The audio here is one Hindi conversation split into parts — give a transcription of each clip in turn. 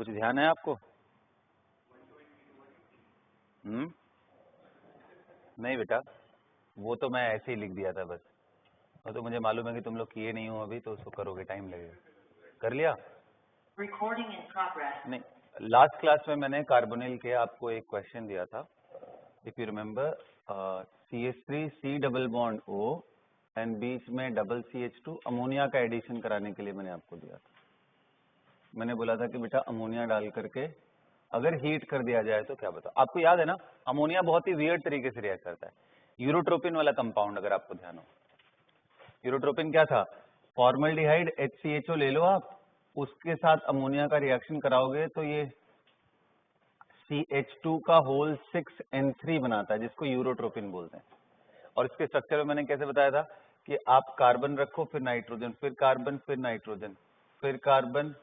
कुछ ध्यान है आपको? नहीं बेटा, वो तो मैं ऐसे ही लिख दिया था बस। वो तो मुझे मालूम है कि तुम लोग किए नहीं हो अभी, तो उसको करोगे, टाइम लगेगा। कर लिया? Recording in progress. नहीं, लास्ट क्लास में मैंने कार्बोनिल के आपको एक क्वेश्चन दिया था, if you remember, CH3 C double bond O and बीच में डबल CH2 अमोनिया का एडिशन कराने के लिए मैंने आपको दिया था। मैंने बोला था कि बेटा अमोनिया डाल करके अगर हीट कर दिया जाए तो क्या बताओ। आपको याद है ना, अमोनिया बहुत ही वियर्ड तरीके से रिएक्ट करता है। यूरोट्रोपिन वाला कंपाउंड, अगर आपको ध्यान हो, यूरोट्रोपिन क्या था? फॉर्मल्डिहाइड HCHO ले लो आप, उसके साथ अमोनिया का रिएक्शन कराओगे तो ये CH2 का होल 6N3 बनाता है, जिसको यूरोट्रोपिन बोलते हैं। और इसके स्ट्रक्चर में मैंने कैसे बताया था कि आप कार्बन रखो, फिर नाइट्रोजन, फिर कार्बन, फिर नाइट्रोजन, फिर कार्बन,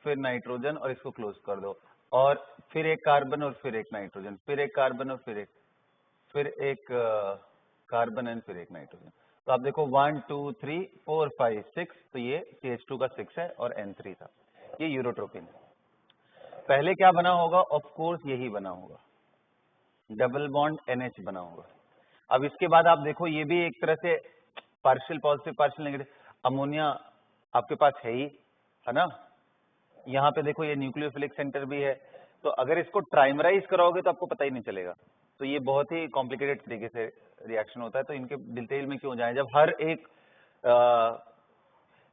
फिर नाइट्रोजन, और इसको क्लोज कर दो, और फिर एक कार्बन और फिर एक नाइट्रोजन, फिर एक कार्बन और फिर एक कार्बन एंड फिर एक नाइट्रोजन। तो आप देखो 1 2 3 4 5 6, तो ये CH2 का 6 है और N3 था। ये यूरोट्रोपिन है। पहले क्या बना होगा? ऑफ कोर्स यही बना होगा, डबल बॉन्ड NH बना होगा। अब इसके बाद आप देखो, ये भी एक तरह से partial positive partial negative, ammonia आपके पास है ना। यहाँ पे देखो ये न्यूक्लियोफिलिक सेंटर भी है, तो अगर इसको ट्राइमराइज कराओगे तो आपको पता ही नहीं चलेगा। तो ये बहुत ही कॉम्प्लिकेटेड तरीके से रिएक्शन होता है, तो इनके डिटेल में क्यों जाए, जब हर एक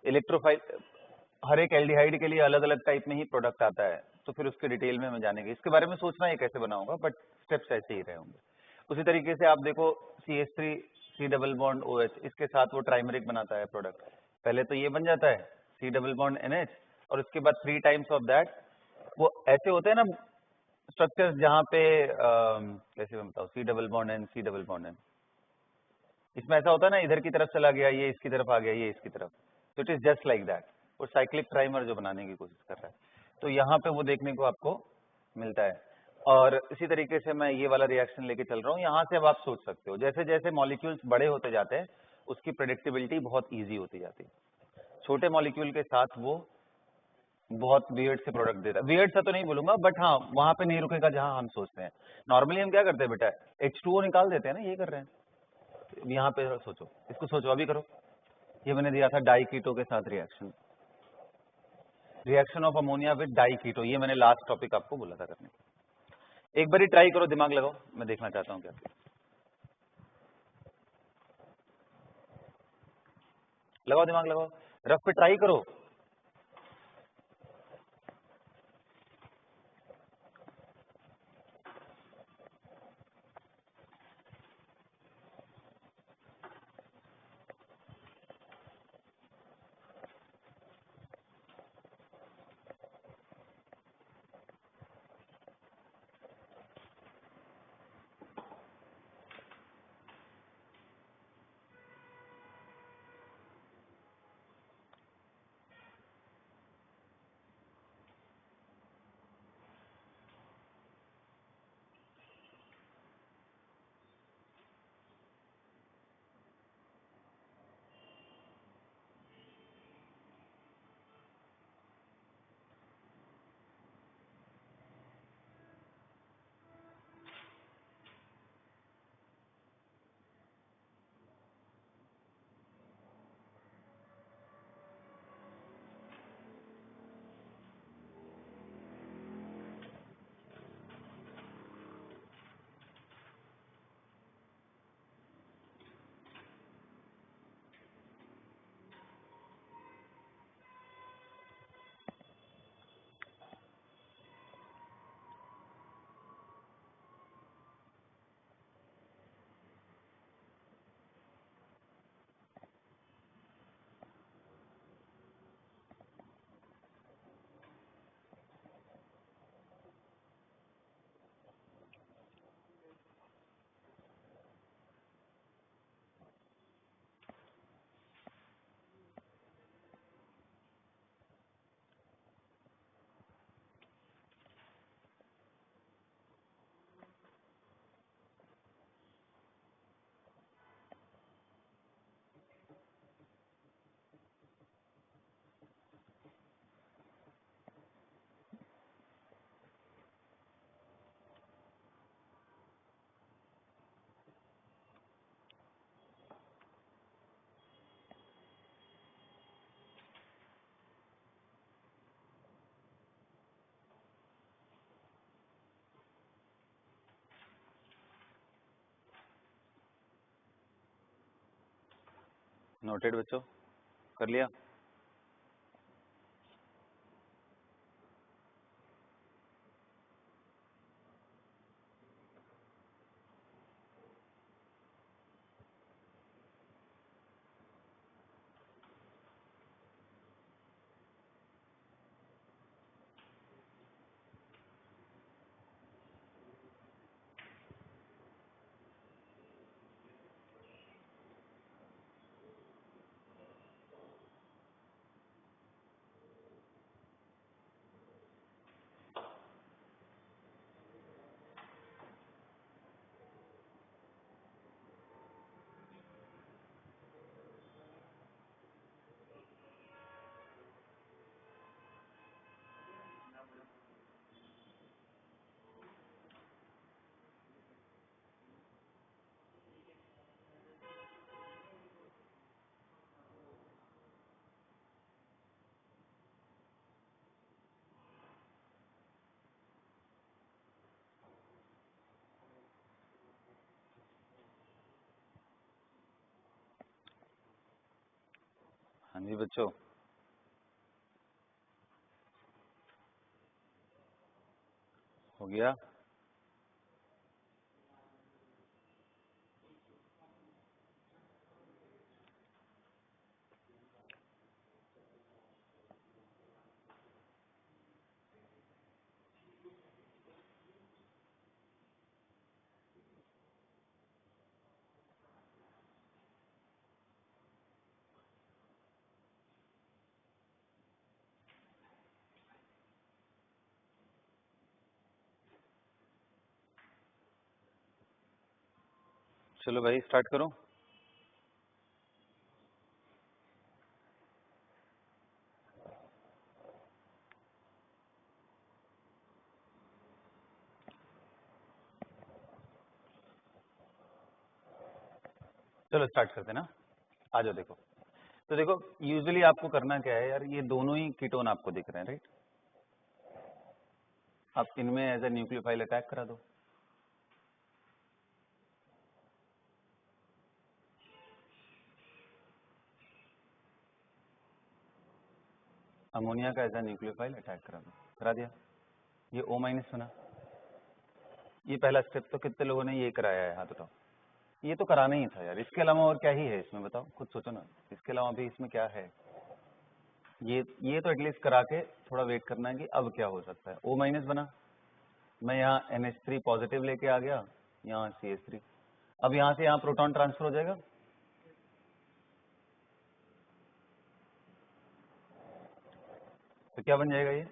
इलेक्ट्रोफाइल, हर एक एल्डिहाइड के लिए अलग अलग टाइप में ही प्रोडक्ट आता है, तो फिर उसके डिटेल में जाने के, इसके बारे में सोचना ये कैसे बना होगा, बट स्टेप्स ऐसे ही रहे होंगे। उसी तरीके से आप देखो CH3 C double bond OH, इसके साथ वो ट्राइमरिक बनाता है प्रोडक्ट। पहले तो ये बन जाता है C डबल बॉन्ड NH, और उसके बाद 3 टाइम्स ऑफ दैट। वो ऐसे होते हैं ना स्ट्रक्चर्स जहाँ पे कैसे मैं बताऊँ, C double bond N, C double bond N, इसमें ऐसा होता है ना, इधर की तरफ चला गया, ये इसकी तरफ आ गया, ये इसकी तरफ, तो it is just like that. वो साइक्लिक प्राइमर जो बनाने की कोशिश कर रहा है, तो यहाँ पे वो देखने को आपको मिलता है। और इसी तरीके से मैं ये वाला रिएक्शन लेके चल रहा हूँ। यहाँ से अब आप सोच सकते हो, जैसे जैसे मॉलिक्यूल्स बड़े होते जाते हैं उसकी प्रेडिक्टेबिलिटी बहुत ईजी होती जाती है। छोटे मॉलिक्यूल के साथ वो बहुत वियर्ड से प्रोडक्ट देता है। वियर्ड सा तो नहीं बोलूंगा, बट हाँ, वहां पे नहीं रुकेगा जहां हम सोचते हैं। नॉर्मली हम क्या करते हैं बेटा, H2O निकाल देते हैं ना, ये कर रहे हैं। यहाँ पे सोचो, इसको सोचो, अभी करो। ये मैंने दिया था डाइकीटो के साथ reaction, reaction of ammonia with diketo, ये मैंने लास्ट टॉपिक आपको बोला था करने। एक बार ही ट्राई करो, दिमाग लगाओ, मैं देखना चाहता हूँ क्या। लगाओ दिमाग, लगाओ, रफ पे ट्राई करो। नोटेड बच्चों, कर लिया? हाँ जी बच्चों, हो गया? चलो भाई स्टार्ट करो। चलो स्टार्ट करते ना, आ जाओ। देखो तो देखो, यूजुअली आपको करना क्या है यार, ये दोनों ही कीटोन आपको दिख रहे हैं, राइट? आप इनमें एज ए न्यूक्लियोफाइल अटैक करा दो। अमोनिया का एज ए न्यूक्लियोफाइल अटैक करा दो, करा दिया। ये O- बना। ये पहला स्टेप तो कितने लोगों ने ये कराया है, हाथ उठाओ। ये तो कराना ही था यार, इसके अलावा और क्या ही है इसमें, बताओ खुद सोचो ना, इसके अलावा भी इसमें क्या है? ये तो एटलीस्ट करा के थोड़ा वेट करना है कि अब क्या हो सकता है। O- बना, मैं यहाँ NH3 पॉजिटिव लेके आ गया, यहाँ CH3। अब यहाँ से यहाँ प्रोटॉन ट्रांसफर हो जाएगा। तो क्या बन जाएगा ये?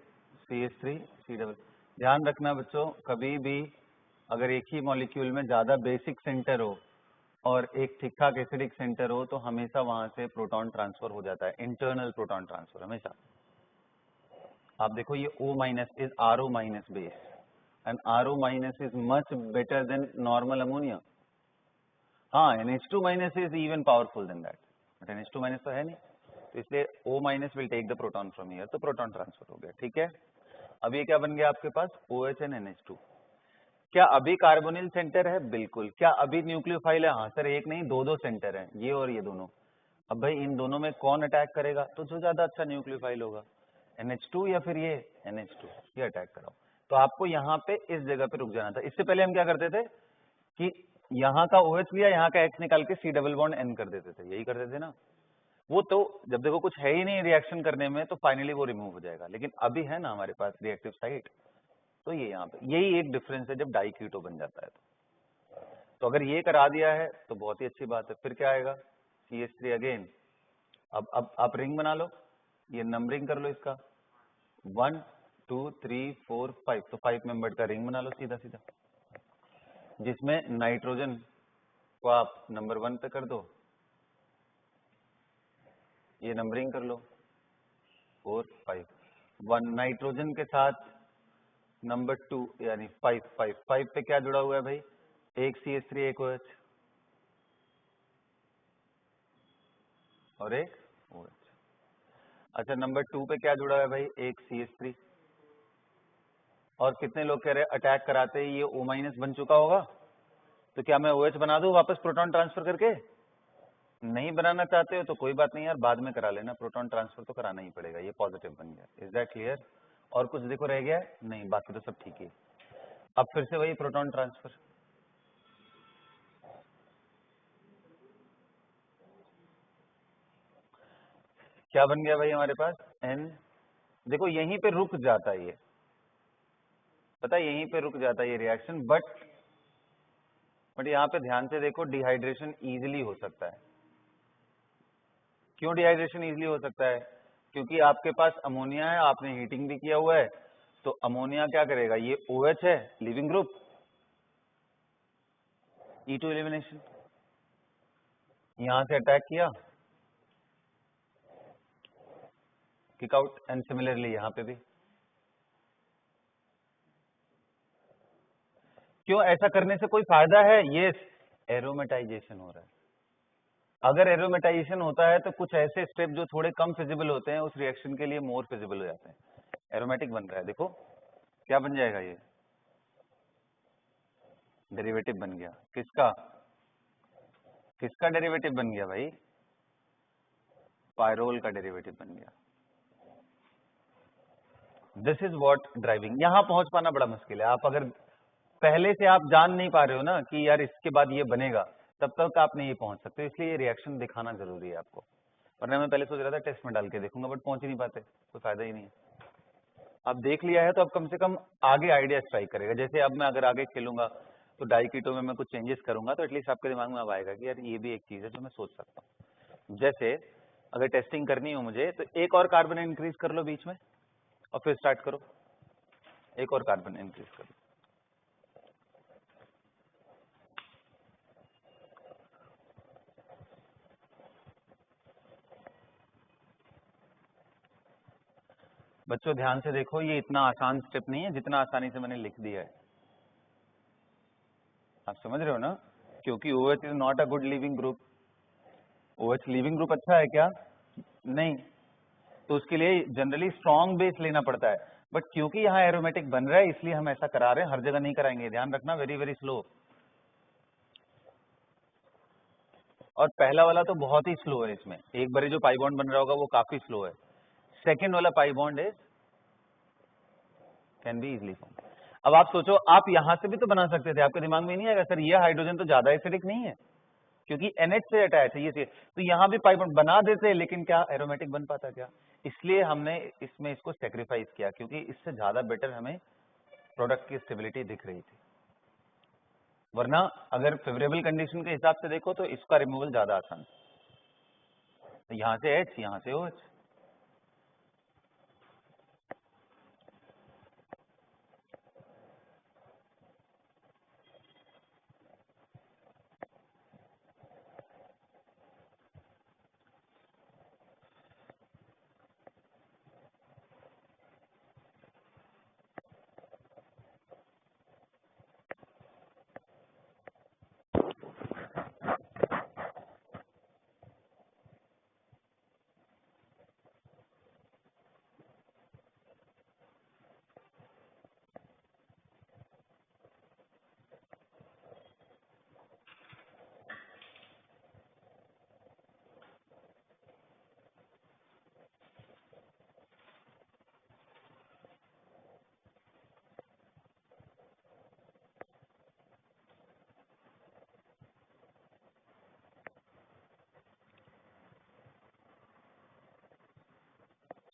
CH3 C double. ध्यान रखना बच्चों, कभी भी अगर एक ही मॉलिक्यूल में ज्यादा बेसिक सेंटर हो और एक ठीक ठाक एसिडिक सेंटर हो, तो हमेशा वहां से प्रोटॉन ट्रांसफर हो जाता है, इंटरनल प्रोटॉन ट्रांसफर हमेशा। आप देखो ये O- is RO- base, and RO- is much better than normal ammonia. हाँ, NH2- is even powerful than that, but NH2- तो है नहीं, तो इसलिए O- will take the proton from here, तो प्रोटॉन ट्रांसफर हो गया। ठीक है, अब ये क्या बन गया आपके पास? OH and NH2। क्या अभी कार्बोनिल सेंटर है? बिल्कुल। क्या अभी न्यूक्लियोफाइल है? हाँ सर, एक नहीं दो दो सेंटर है, ये और ये दोनों। अब भाई इन दोनों में कौन अटैक करेगा? तो जो ज्यादा अच्छा न्यूक्लियोफाइल होगा, NH2 या फिर ये NH2, ये अटैक कराओ। तो आपको यहाँ पे इस जगह पे रुक जाना था। इससे पहले हम क्या करते थे कि यहाँ का OH लिया, यहाँ का H निकाल के C डबल बॉन्ड N कर देते थे, यही करते थे ना। वो तो जब देखो कुछ है ही नहीं रिएक्शन करने में, तो फाइनली वो रिमूव हो जाएगा, लेकिन अभी है ना हमारे पास रिएक्टिव साइट, तो ये यहाँ पे यही एक डिफरेंस है जब डाइकीटो बन जाता है। तो अगर ये करा दिया है तो बहुत ही अच्छी बात है। फिर क्या आएगा? CH3 again. अब आप रिंग बना लो, ये नंबरिंग कर लो इसका, 1 2 3 4 5, तो 5 मेंबर का रिंग बना लो सीधा सीधा, जिसमें नाइट्रोजन को आप नंबर 1 पे कर दो, ये नंबरिंग कर लो 4 5, 1 नाइट्रोजन के साथ नंबर 2 यानी 5 5 5 पे क्या जुड़ा हुआ है भाई? एक CH3 एक OH और एक OH। अच्छा, नंबर 2 पे क्या जुड़ा है भाई? एक CH3। और कितने लोग कह रहे हैं अटैक कराते ही ये O- बन चुका होगा, तो क्या मैं OH बना दूं वापस प्रोटॉन ट्रांसफर करके? नहीं बनाना चाहते हो तो कोई बात नहीं यार, बाद में करा लेना, प्रोटॉन ट्रांसफर तो कराना ही पड़ेगा, ये पॉजिटिव बन गया। Is that clear? और कुछ देखो रह गया है? नहीं, बाकी तो सब ठीक है। अब फिर से वही प्रोटॉन ट्रांसफर, क्या बन गया भाई हमारे पास? N। देखो यहीं पे रुक जाता है ये, पता है यहीं पे रुक जाता है ये रिएक्शन, बट यहाँ पे ध्यान से देखो, डिहाइड्रेशन इजीली हो सकता है। क्यों डिहाइड्रेशन इजीली हो सकता है? क्योंकि आपके पास अमोनिया है, आपने हीटिंग भी किया हुआ है, तो अमोनिया क्या करेगा, ये OH है लिविंग ग्रुप, E2 एलिमिनेशन, यहां से अटैक किया, किक आउट, एंड सिमिलरली यहां पे भी। क्यों ऐसा करने से कोई फायदा है? यस, एरोमेटाइजेशन हो रहा है। अगर एरोमेटाइजेशन होता है तो कुछ ऐसे स्टेप जो थोड़े कम फिजिबल होते हैं उस रिएक्शन के लिए मोर फिजिबल हो जाते हैं। एरोमेटिक बन रहा है, देखो क्या बन जाएगा, ये डेरिवेटिव बन गया। किसका किसका डेरिवेटिव बन गया भाई? पायरोल का डेरिवेटिव बन गया। This is what driving. यहां पहुंच पाना बड़ा मुश्किल है। आप अगर पहले से आप जान नहीं पा रहे हो ना कि यार इसके बाद ये बनेगा, तब तक आप नहीं पहुंच सकते, इसलिए ये रिएक्शन दिखाना जरूरी है आपको। वरना मैं पहले सोच रहा था टेस्ट में डाल के देखूंगा, बट पहुंच ही नहीं पाते, कोई फायदा ही नहीं है। अब देख लिया है तो अब कम से कम आगे आइडिया स्ट्राइक करेगा। जैसे अब मैं अगर आगे खेलूंगा तो डाइकीटो में मैं कुछ चेंजेस करूंगा तो एटलीस्ट आपके दिमाग में अब आएगा कि यार ये भी एक चीज है जो मैं सोच सकता हूँ। जैसे अगर टेस्टिंग करनी हो मुझे तो एक और कार्बन इंक्रीज कर लो बीच में और फिर स्टार्ट करो, एक और कार्बन इंक्रीज करो। बच्चों ध्यान से देखो, ये इतना आसान स्टेप नहीं है जितना आसानी से मैंने लिख दिया है। आप समझ रहे हो ना? क्योंकि OH is not a good leaving group. OH leaving group अच्छा है क्या? नहीं, तो उसके लिए जनरली स्ट्रॉन्ग बेस लेना पड़ता है, बट क्योंकि यहाँ एरोमेटिक बन रहा है इसलिए हम ऐसा करा रहे हैं, हर जगह नहीं कराएंगे, ध्यान रखना, वेरी वेरी स्लो। और पहला वाला तो बहुत ही स्लो है, इसमें एक बार जो पाई बॉन्ड बन रहा होगा वो काफी स्लो है। सेकेंड वाला pi bond is can be easily form. अब आप सोचो, आप यहां से भी तो बना सकते थे, आपके दिमाग में नहीं आएगा सर ये हाइड्रोजन तो ज्यादा एसिडिक नहीं है क्योंकि NH से अटैच है ये, तो यहां भी पाई बॉन्ड बना देते, लेकिन क्या एरोमेटिक बन पाता क्या? इसलिए हमने इसमें इसको सेक्रीफाइस किया, क्योंकि इससे ज्यादा बेटर हमें प्रोडक्ट की स्टेबिलिटी दिख रही थी। वरना अगर फेवरेबल कंडीशन के हिसाब से देखो तो इसका रिमूवल ज्यादा आसान है। तो यहां से H, यहां से OH।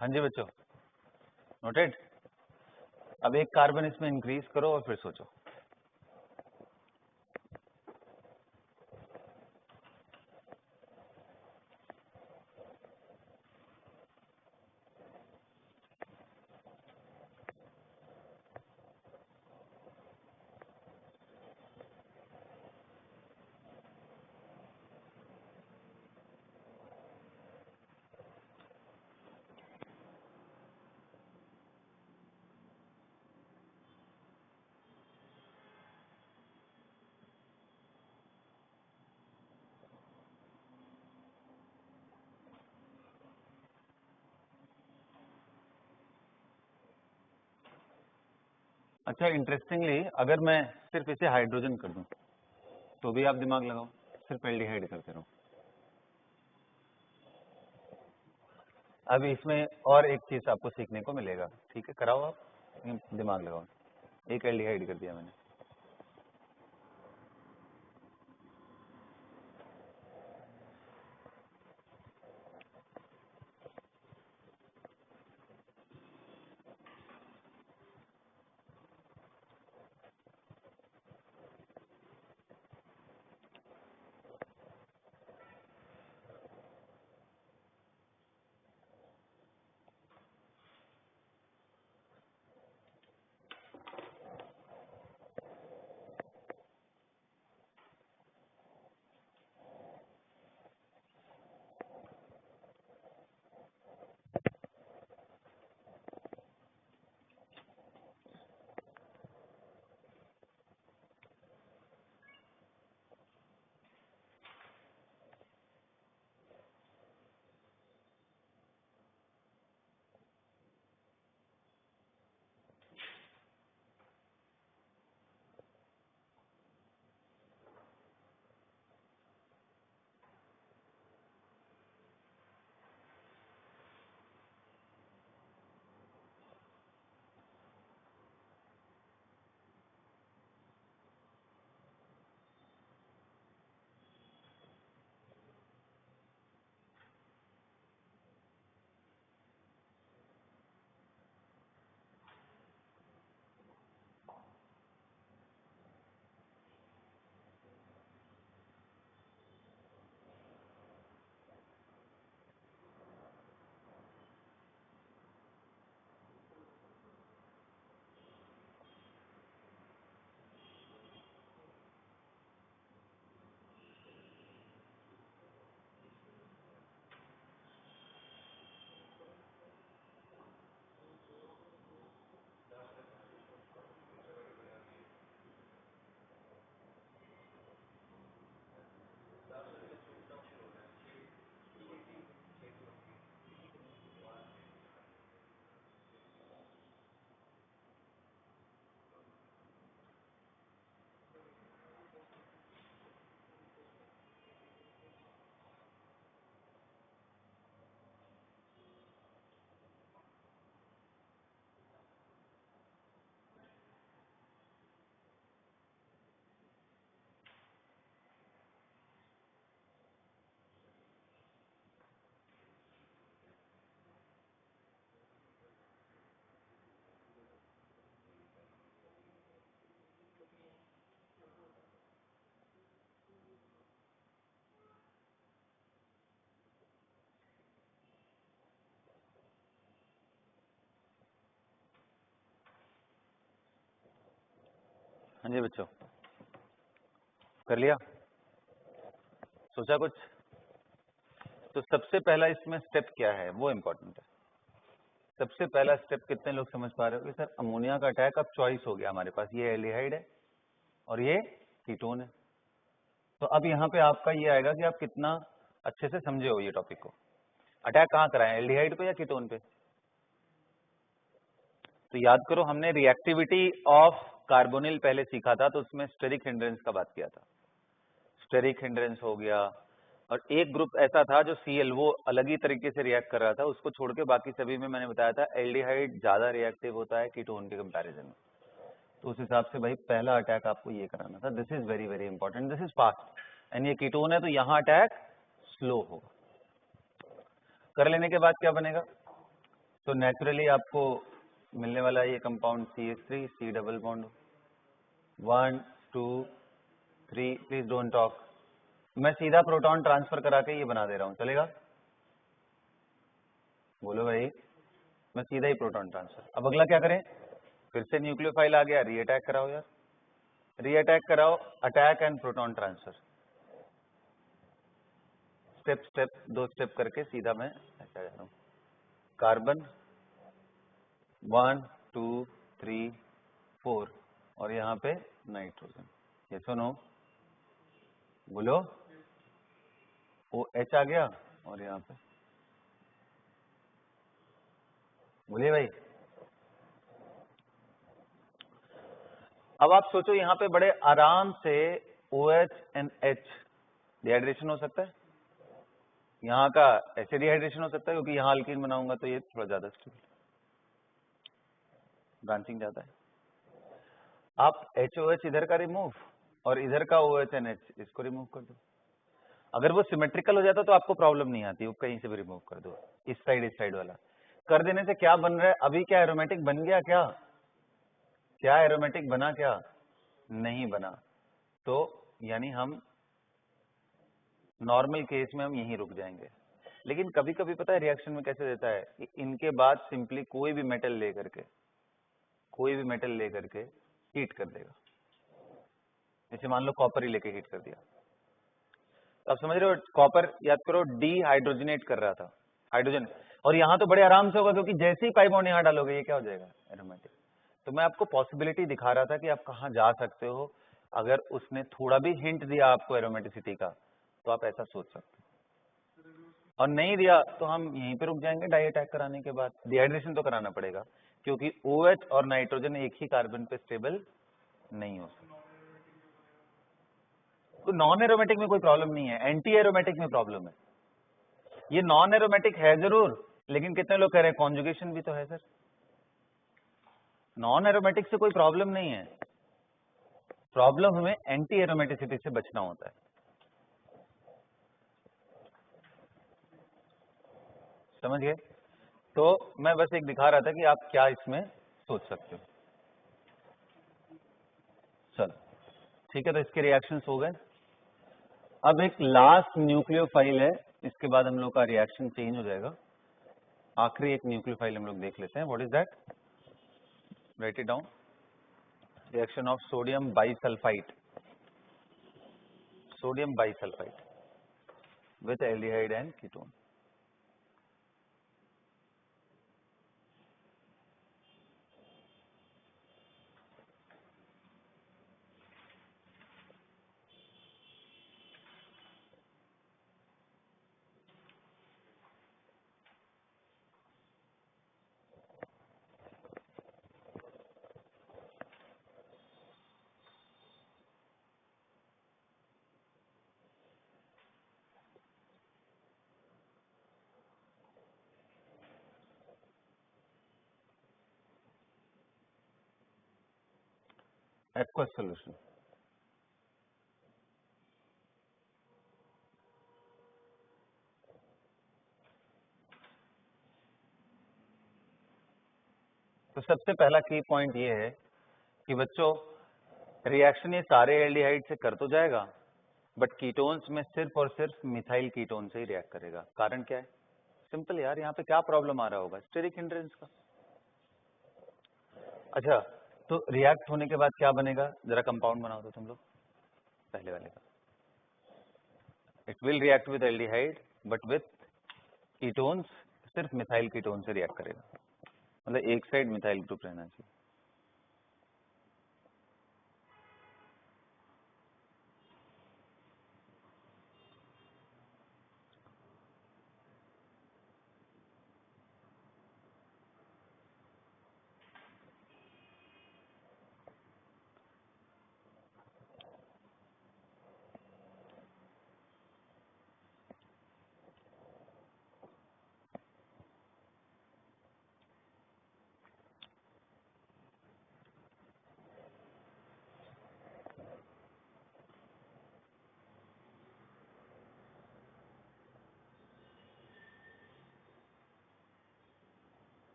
हाँ जी बच्चों, नोटेड। अब एक कार्बन इसमें इंक्रीज करो और फिर सोचो। अच्छा, इंटरेस्टिंगली अगर मैं सिर्फ इसे हाइड्रोजन कर दूं तो भी आप दिमाग लगाओ, सिर्फ एल्डिहाइड करते रहो। अब इसमें और एक चीज आपको सीखने को मिलेगा, ठीक है, कराओ आप, दिमाग लगाओ। एक एल्डिहाइड कर दिया मैंने, हाँ जी बच्चों, कर लिया, सोचा कुछ? तो सबसे पहला इसमें स्टेप क्या है वो इम्पोर्टेंट है। सबसे पहला स्टेप कितने लोग समझ पा रहे हो कि सर अमोनिया का अटैक अब चॉइस हो गया हमारे पास, ये एल्डिहाइड है और ये कीटोन है। तो अब यहाँ पे आपका ये आएगा कि आप कितना अच्छे से समझे हो ये टॉपिक को। अटैक कहाँ कराएं, एल्डिहाइड पे या कीटोन पे? तो याद करो हमने रिएक्टिविटी ऑफ कार्बोनिल पहले सीखा था, तो उसमें स्टेरिक हिंड्रेंस का बात किया था। स्टेरिक हिंड्रेंस हो गया, और एक ग्रुप ऐसा था जो Cl वो अलग ही तरीके से रिएक्ट कर रहा था, उसको छोड़ के बाकी सभी में मैंने बताया था एल्डिहाइड ज्यादा रिएक्टिव होता है कीटोन के कंपैरिजन में। तो उस हिसाब से भाई पहला अटैक आपको ये कराना था। This is very very important, this is fast, and ये कीटोन है तो यहाँ अटैक स्लो होगा। कर लेने के बाद क्या बनेगा, तो नेचुरली आपको मिलने वाला ये compound CH3 C double bond 1 2 3, please don't talk. मैं सीधा प्रोटॉन ट्रांसफर करा के ये बना दे रहा हूँ, चलेगा? बोलो भाई, मैं सीधा ही प्रोटॉन ट्रांसफर। अब अगला क्या करें, फिर से न्यूक्लियोफाइल आ गया, रीअटैक कराओ यार, रीअटैक कराओ, attack and proton transfer, step step 2 step करके सीधा मैं ऐसा जा रहा हूँ। कार्बन 1 2 3 4 और यहाँ पे नाइट्रोजन, ये सुनो, बोलो, OH आ गया और यहाँ पे बोलिए भाई। अब आप सोचो यहाँ पे बड़े आराम से OH and H डिहाइड्रेशन हो सकता है, यहाँ का ऐसे डिहाइड्रेशन हो सकता है क्योंकि यहाँ अल्कीन बनाऊंगा तो ये थोड़ा ज्यादा स्टेबल, ब्रांचिंग ज्यादा है। आप HOH इधर का रिमूव और इधर का OH-NH इसको रिमूव कर दो। अगर वो सिमेट्रिकल हो जाता तो आपको प्रॉब्लम नहीं आती, वो कहीं से भी रिमूव कर दो, इस साइड वाला कर देने से क्या बन रहा है, अभी क्या एरोमेटिक बन गया, क्या एरोमेटिक बना, क्या नहीं बना। तो यानी हम नॉर्मल केस में हम यहीं रुक जाएंगे। लेकिन कभी कभी पता है रिएक्शन में कैसे देता है कि इनके बाद सिंपली कोई भी मेटल लेकर के हीट कर देगा। जैसे मान लो कॉपर ही लेके हीट कर दिया, तो आप समझ रहे हो, कॉपर याद करो डीहाइड्रोजनेट कर रहा था हाइड्रोजन, और यहाँ तो बड़े आराम से होगा क्योंकि जैसे ही पाई बॉन्ड यहाँ डालोगे ये क्या हो जाएगा, एरोमेटिक। तो मैं आपको पॉसिबिलिटी दिखा रहा था कि आप कहाँ जा सकते हो, अगर उसने थोड़ा भी हिंट दिया आपको एरोमेटिसिटी का तो आप ऐसा सोच सकते हो, और नहीं दिया तो हम यहीं पे रुक जाएंगे डाई अटैक कराने के बाद। डिहाइड्रेशन तो कराना पड़ेगा क्योंकि OH और नाइट्रोजन एक ही कार्बन पे स्टेबल नहीं हो सकता। तो नॉन एरोमेटिक में कोई प्रॉब्लम नहीं है, एंटी एरोमेटिक में प्रॉब्लम है। ये नॉन एरोमेटिक है जरूर, लेकिन कितने लोग कह रहे हैं कॉन्जुगेशन भी तो है सर। नॉन एरोमेटिक से कोई प्रॉब्लम नहीं है, प्रॉब्लम हमें एंटी एरोमेटिसिटी से बचना होता है। समझ गए? तो मैं बस एक दिखा रहा था कि आप क्या इसमें सोच सकते हो। चलो ठीक है, तो इसके रिएक्शंस हो गए। अब एक लास्ट न्यूक्लियोफाइल है, इसके बाद हम लोग का रिएक्शन चेंज हो जाएगा। आखिरी एक न्यूक्लियोफाइल हम लोग देख लेते हैं। What is that? Right it down. Reaction of sodium bisulphide with aldehyde and ketone. Aqueous solution. तो सबसे पहला की पॉइंट ये है कि बच्चों रिएक्शन ये सारे एल्डिहाइड से कर तो जाएगा, बट कीटोन्स में सिर्फ और सिर्फ मिथाइल कीटोन से ही रिएक्ट करेगा। कारण क्या है? सिंपल यार, यहाँ पे क्या प्रॉब्लम आ रहा होगा, स्टेरिक हिंड्रेंस का। अच्छा, तो रिएक्ट होने के बाद क्या बनेगा, जरा कंपाउंड बनाओ तो तुम लोग पहले वाले का। It will react with aldehyde but with ketones, सिर्फ मिथाइल कीटोन से रिएक्ट करेगा, मतलब एक साइड मिथाइल ग्रुप रहना चाहिए।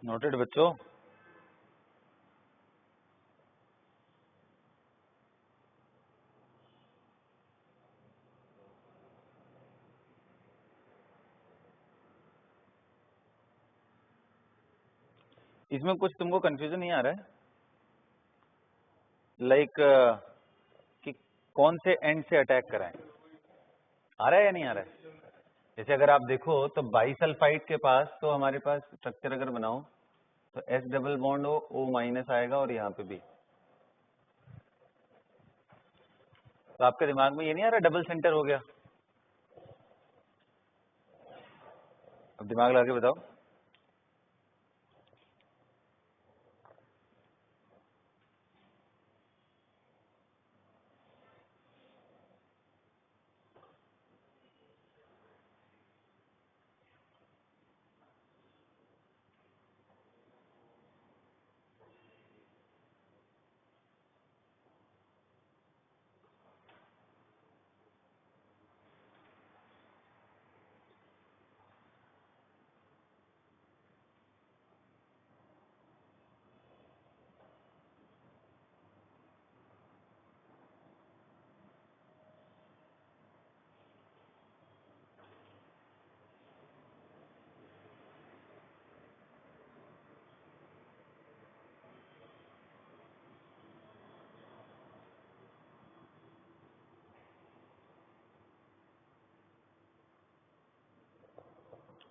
नोटेड बच्चों। इसमें कुछ तुमको कंफ्यूजन नहीं आ रहा है? लाइक कि कौन से एंड से अटैक कराएं? आ रहा है या नहीं आ रहा है? जैसे अगर आप देखो तो बाइसल्फाइड के पास तो हमारे पास स्ट्रक्चर अगर बनाओ तो S डबल बॉन्ड हो, O माइनस आएगा और यहाँ पे भी। तो आपके दिमाग में ये नहीं आ रहा डबल सेंटर हो गया? अब दिमाग लगा के बताओ।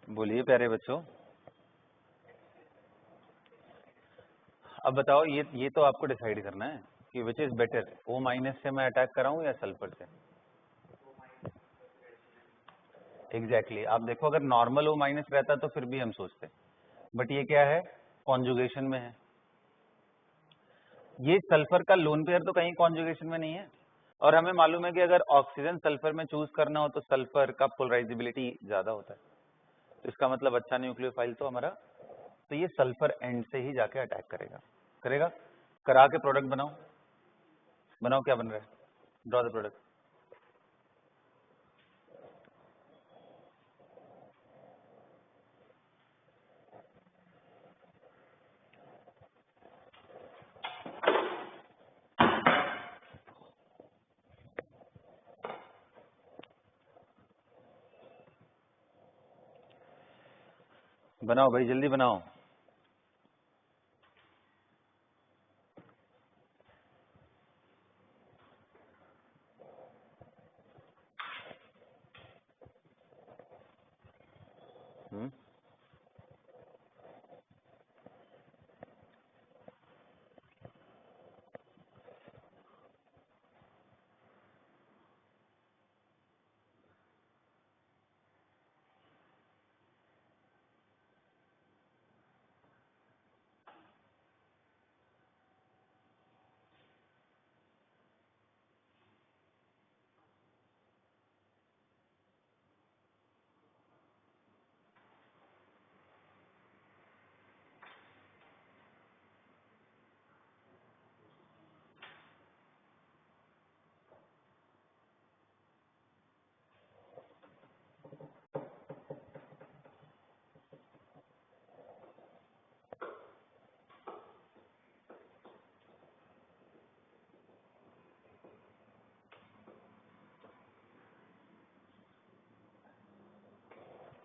बोलिए प्यारे बच्चों। अब बताओ, ये तो आपको डिसाइड करना है कि which is better, O minus से मैं अटैक कराऊं या सल्फर से। एग्जैक्टली आप देखो, अगर नॉर्मल O माइनस रहता तो फिर भी हम सोचते, बट ये क्या है, कॉन्जुगेशन में है। ये सल्फर का लोन पेयर तो कहीं कॉन्जुगेशन में नहीं है, और हमें मालूम है कि अगर ऑक्सीजन सल्फर में चूज करना हो तो सल्फर का पोलराइजेबिलिटी ज्यादा होता है, तो इसका मतलब अच्छा न्यूक्लियोफाइल तो हमारा, तो ये सल्फर एंड से ही जाके अटैक करेगा। करा के प्रोडक्ट बनाओ क्या बन रहा है, ड्रॉ द प्रोडक्ट। बनाओ भाई, जल्दी बनाओ।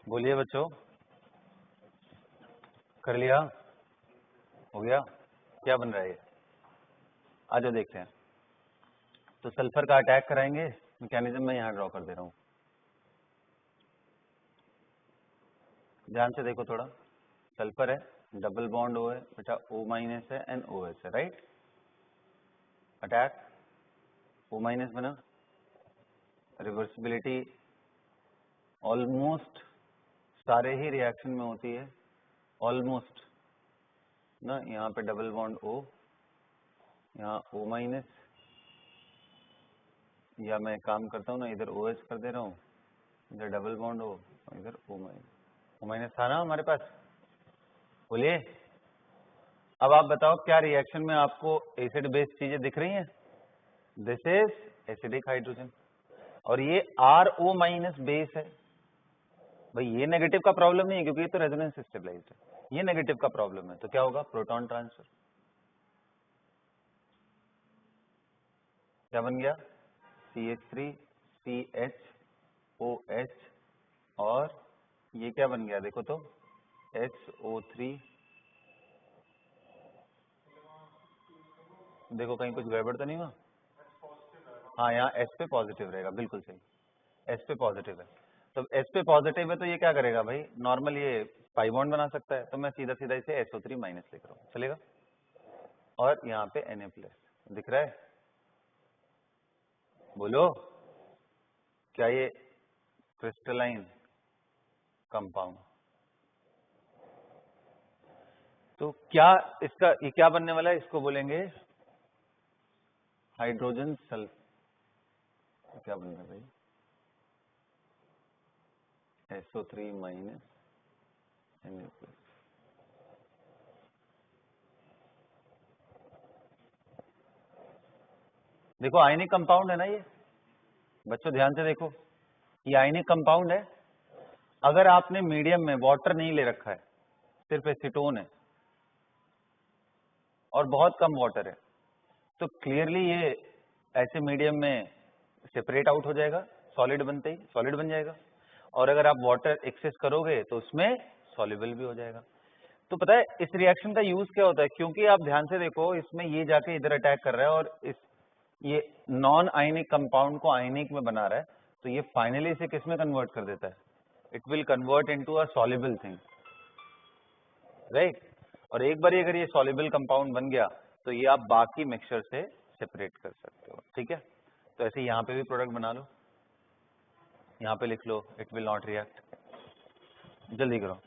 बोलिए बच्चों, कर लिया, हो गया, क्या बन रहा है ये, आ जाओ देखते हैं। तो सल्फर का अटैक कराएंगे, मैकेनिज्म मैं यहाँ ड्रॉ कर दे रहा हूँ, ध्यान से देखो थोड़ा। सल्फर है, डबल बॉन्ड O है बेटा, O माइनस है एंड OH है, राइट। अटैक O माइनस बना, रिवर्सिबिलिटी ऑलमोस्ट सारे ही रिएक्शन में होती है, ऑलमोस्ट ना। यहाँ पे डबल बॉन्ड O, यहाँ O माइनस, या मैं काम करता हूँ ना, इधर OH कर दे रहा हूँ, इधर डबल बॉन्ड O, इधर O माइनस था ना हमारे पास। बोलिए, अब आप बताओ क्या रिएक्शन में आपको एसिड बेस चीजें दिख रही हैं? दिस इज एसिडिक हाइड्रोजन, और ये RO माइनस बेस है भाई ये नेगेटिव का प्रॉब्लम नहीं है क्योंकि ये तो रेजोनेंस स्टेबलाइज्ड है, ये नेगेटिव का प्रॉब्लम है। तो क्या होगा, प्रोटॉन ट्रांसफर। क्या बन गया, CH3 CHOH और ये क्या बन गया देखो तो SO3। देखो कहीं कुछ गड़बड़ तो नहीं हुआ? हाँ यहाँ S पे पॉजिटिव रहेगा, बिल्कुल सही, S पे पॉजिटिव है। तो S पे पॉजिटिव है तो ये क्या करेगा भाई, नॉर्मल ये पाई बॉन्ड बना सकता है, तो मैं सीधा सीधा इसे SO3 माइनस लिख रहा हूँ, चलेगा। और यहाँ पे Na प्लस दिख रहा है, बोलो क्या ये क्रिस्टलाइन कंपाउंड। तो क्या इसका ये क्या बनने वाला है, इसको बोलेंगे हाइड्रोजन सल्फ। क्या बन रहा है भाई, SO3 माइनस Na प्लस। देखो आयनिक कंपाउंड है ना ये, बच्चों ध्यान से देखो, ये आयनिक कंपाउंड है। अगर आपने मीडियम में वाटर नहीं ले रखा है, सिर्फ एसीटोन है और बहुत कम वाटर है, तो क्लियरली ये ऐसे मीडियम में सेपरेट आउट हो जाएगा, सॉलिड बनते ही सॉलिड बन जाएगा। और अगर आप वाटर एक्सेस करोगे तो उसमें सॉल्युबल भी हो जाएगा। तो पता है इस रिएक्शन का यूज क्या होता है, क्योंकि आप ध्यान से देखो इसमें ये जाके इधर अटैक कर रहा है और ये नॉन आयनिक कंपाउंड को आयनिक में बना रहा है, तो ये फाइनली इसे किस में कन्वर्ट कर देता है, it will convert into a soluble thing, right. और एक बार अगर ये सॉल्युबल कंपाउंड बन गया तो ये आप बाकी मिक्सचर से सेपरेट कर सकते हो, ठीक है। तो ऐसे यहाँ पे भी प्रोडक्ट बना लो, यहाँ पे लिख लो इट विल नॉट रिएक्ट, जल्दी करो।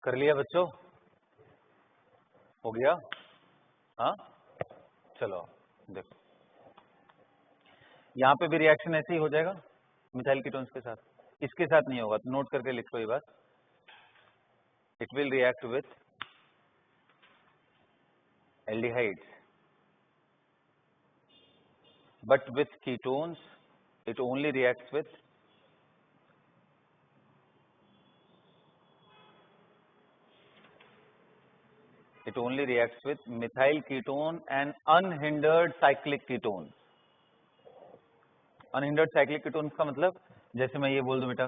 कर लिया बच्चों, हो गया, हाँ चलो देखो यहाँ पे भी रिएक्शन ऐसे ही हो जाएगा मिथाइल कीटोन्स के साथ, इसके साथ नहीं होगा, तो नोट करके लिख लो ये बात। It will react with aldehydes but with ketones it only reacts with methyl ketone and unhindered cyclic ketones। Unhindered cyclic ketones का मतलब, जैसे मैं ये बोल दूं बेटा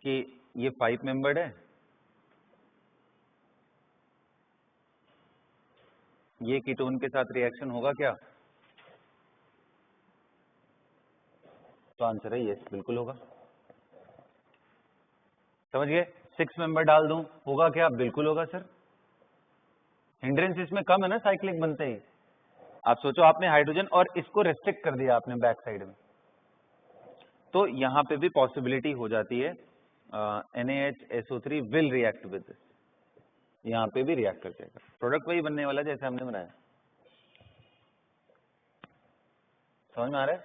कि ये 5 मेंबर्ड है, ये कीटोन के साथ रिएक्शन होगा क्या, तो आंसर है यस, बिल्कुल होगा। समझ गए। 6 मेंबर डाल दूं होगा क्या, बिल्कुल होगा सर। हिंड्रेंस इसमें कम है ना साइक्लिक बनते ही। आप सोचो आपने हाइड्रोजन और इसको रेस्ट्रिक्ट कर दिया आपने बैक साइड में, तो यहां पे भी पॉसिबिलिटी हो जाती है NaHSO3 will react with this, यहां पे भी रिएक्ट कर जाएगा, प्रोडक्ट वही बनने वाला जैसे हमने बनाया। समझ में आ रहा है।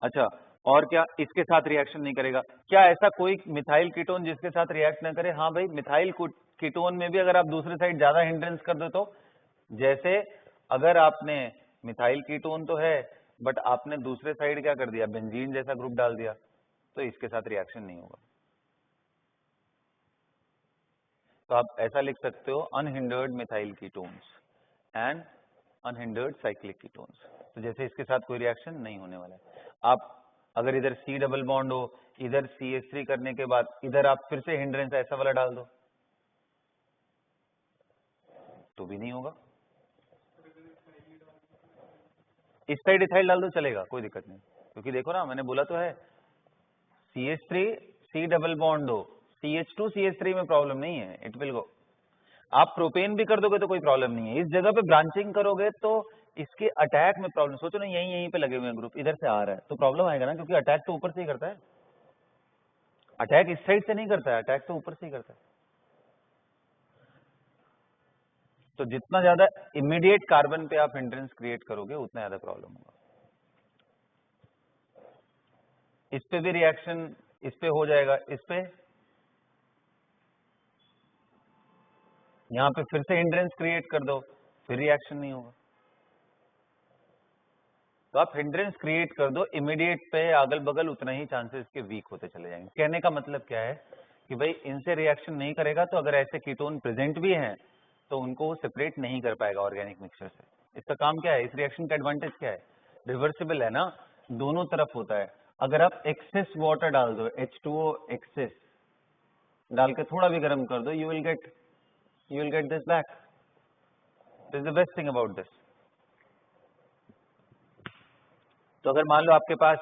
अच्छा और क्या इसके साथ रिएक्शन नहीं करेगा, क्या ऐसा कोई मिथाइल कीटोन जिसके साथ रिएक्ट ना करे, हाँ भाई मिथाइल कीटोन में भी अगर आप दूसरे साइड ज्यादा हिंड्रेंस कर दो, तो जैसे अगर आपने मिथाइल कीटोन तो है बट आपने दूसरे साइड क्या कर दिया, बेंजीन जैसा ग्रुप डाल दिया, तो इसके साथ रिएक्शन नहीं होगा। तो आप ऐसा लिख सकते हो unhindered methyl ketones and unhindered cyclic ketones. तो जैसे इसके साथ कोई रिएक्शन नहीं होने वाला है। आप अगर इधर C डबल बॉन्ड हो, इधर CH3 करने के बाद इधर आप फिर से हिंड्रेंस ऐसा वाला डाल दो तो भी नहीं होगा। इस साइड इथाइल डाल दो चलेगा, कोई दिक्कत नहीं, क्योंकि देखो ना मैंने बोला तो है CH3 C डबल बॉन्ड हो, CH2 CH3 में प्रॉब्लम नहीं है, इट विल गो। आप प्रोपेन भी कर दोगे तो कोई प्रॉब्लम नहीं है। इस जगह पे ब्रांचिंग करोगे तो इसके अटैक में प्रॉब्लम। सोचो ना यहीं पे लगे हुए हैं ग्रुप, इधर से आ रहा है तो प्रॉब्लम आएगा ना, क्योंकि अटैक तो ऊपर से ही करता है। अटैक इस साइड से नहीं करता है, अटैक तो ऊपर से ही करता है। तो जितना ज्यादा इमीडिएट कार्बन पे आप हिंड्रेंस क्रिएट करोगे उतना ज्यादा प्रॉब्लम होगा। इस पे भी रिएक्शन इस पे हो जाएगा, इस पे यहां पे फिर से हिंड्रेंस क्रिएट कर दो, फिर रिएक्शन नहीं होगा। तो आप हिंड्रेंस क्रिएट कर दो, इमीडिएट पे अगल बगल उतना ही चांसेस के वीक होते चले जाएंगे। कहने का मतलब क्या है कि भाई इनसे रिएक्शन नहीं करेगा, तो अगर ऐसे कीटोन प्रेजेंट भी हैं तो उनको वो सेपरेट नहीं कर पाएगा ऑर्गेनिक मिक्सचर से। इसका काम क्या है, इस रिएक्शन का एडवांटेज क्या है, रिवर्सिबल है ना, दोनों तरफ होता है। अगर आप एक्सेस वाटर डाल दो, H2O एक्सेस डाल के थोड़ा भी गर्म कर दो, you will get this back. This is the best thing about this. तो अगर मान लो आपके पास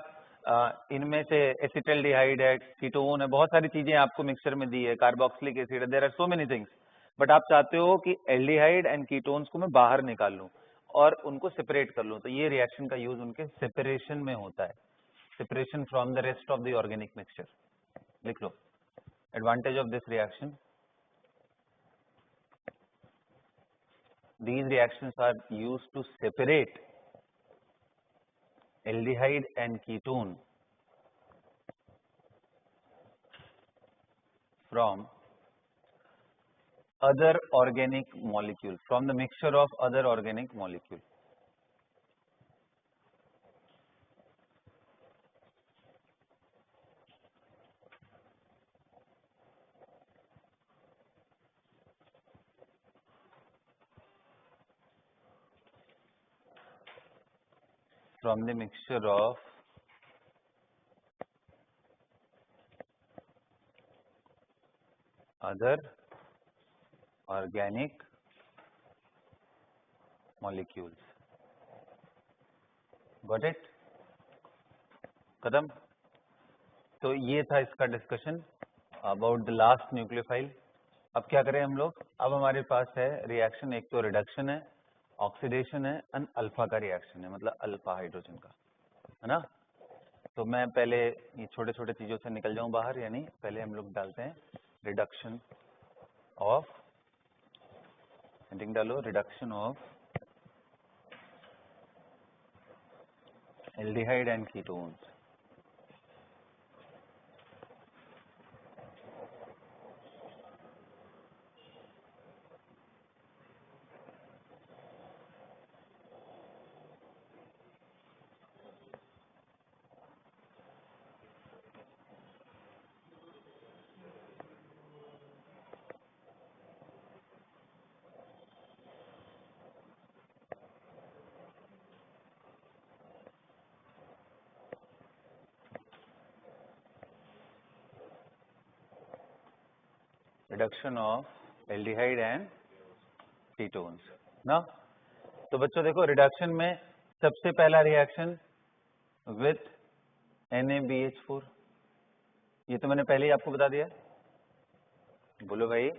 इनमें से एसिटल्डिहाइड है, कीटोन है, बहुत सारी चीजें आपको मिक्सचर में दी है, कार्बोक्सिलिक एसिड है, there are so many things, but आप चाहते हो कि एल्डिहाइड एंड कीटोन्स को मैं बाहर निकाल लूं और उनको सेपरेट कर लूं, तो ये रिएक्शन का यूज उनके सेपरेशन में होता है, separation from the rest of the organic mixture. लिख लो advantage of this reaction, these reactions are used to separate aldehyde and ketone from other organic molecule, from the mixture of other organic molecule. From the mixture of other organic molecules. Got it? खत्म। तो ये था इसका discussion about the last nucleophile. अब क्या करें हम लोग, अब हमारे पास है रिएक्शन, एक तो रिडक्शन है, ऑक्सीडेशन है, एंड अल्फा का रिएक्शन है, मतलब अल्फा हाइड्रोजन का, है ना। तो मैं पहले ये छोटे छोटे चीजों से निकल जाऊं बाहर, यानी पहले हम लोग डालते हैं रिडक्शन ऑफ, हेडिंग डालो reduction of aldehyde and ketones. Reduction of aldehyde and ketones ना। तो बच्चों देखो रिडक्शन में सबसे पहला रिएक्शन विथ NaBH4, ये तो मैंने पहले ही आपको बता दिया, बोलो भाई।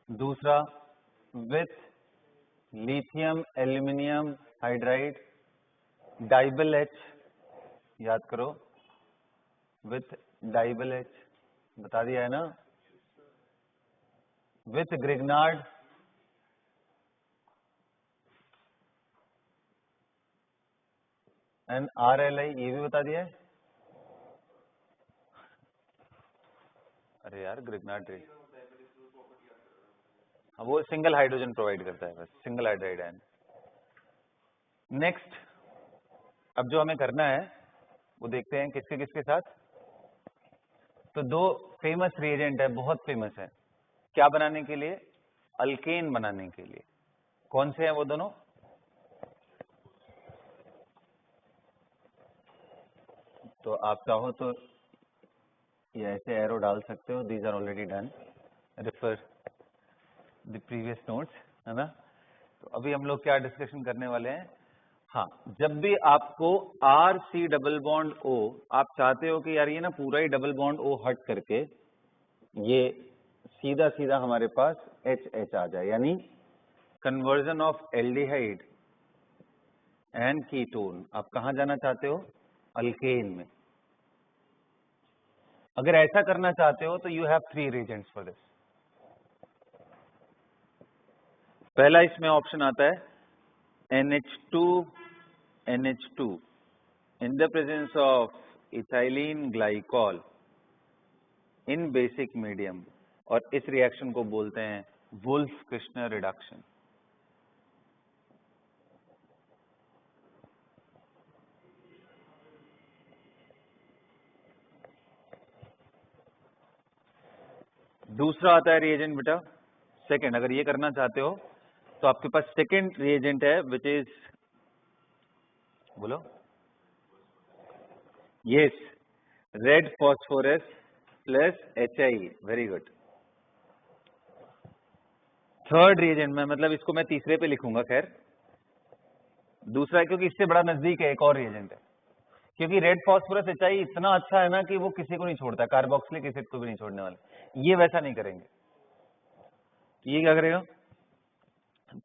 दूसरा with lithium aluminium hydride, DIBAL H, याद करो, विथ डाइबल H बता दिया है ना। विथ ग्रिग्नार्ड एंड RLI, ये भी बता दिया है। अरे यार ग्रिग्नार्ड रे, वो सिंगल हाइड्रोजन प्रोवाइड करता है, बस सिंगल हाइड्राइड आयन। नेक्स्ट अब जो हमें करना है वो देखते हैं किसके किसके साथ। तो दो फेमस रिएजेंट है, बहुत फेमस है, क्या बनाने के लिए? अल्केन बनाने के लिए। कौन से हैं वो दोनों? तो आप चाहो तो ये ऐसे एरो डाल सकते हो, these are already done, refer the previous notes, है ना। तो अभी हम लोग क्या डिस्कशन करने वाले हैं? हाँ, जब भी आपको R C double bond O, आप चाहते हो कि यार ये ना पूरा ही डबल बॉन्ड ओ हट करके ये सीधा सीधा हमारे पास एच एच आ जाए, यानी conversion of aldehyde and ketone. आप कहां जाना चाहते हो? अल्केन में। अगर ऐसा करना चाहते हो तो you have 3 reagents for this. पहला इसमें ऑप्शन आता है NH2 in the presence of ethylene glycol in basic medium, और इस रिएक्शन को बोलते हैं वुल्फ-किर्शनर रिडक्शन। दूसरा आता है रिएजेंट बेटा सेकंड। अगर ये करना चाहते हो तो आपके पास सेकंड रिएजेंट है विच इज, बोलो, yes, red phosphorus plus HI। Very good. Third reagent में, मतलब इसको मैं तीसरे पे लिखूंगा, खैर दूसरा है क्योंकि इससे बड़ा नजदीक है, एक और रिएजेंट है। क्योंकि रेड फॉस्फोरस HI इतना अच्छा है ना कि वो किसी को नहीं छोड़ता, कार्बोक्सिलिक एसिड को भी नहीं छोड़ने वाले। ये वैसा नहीं करेंगे। ये क्या करेगा?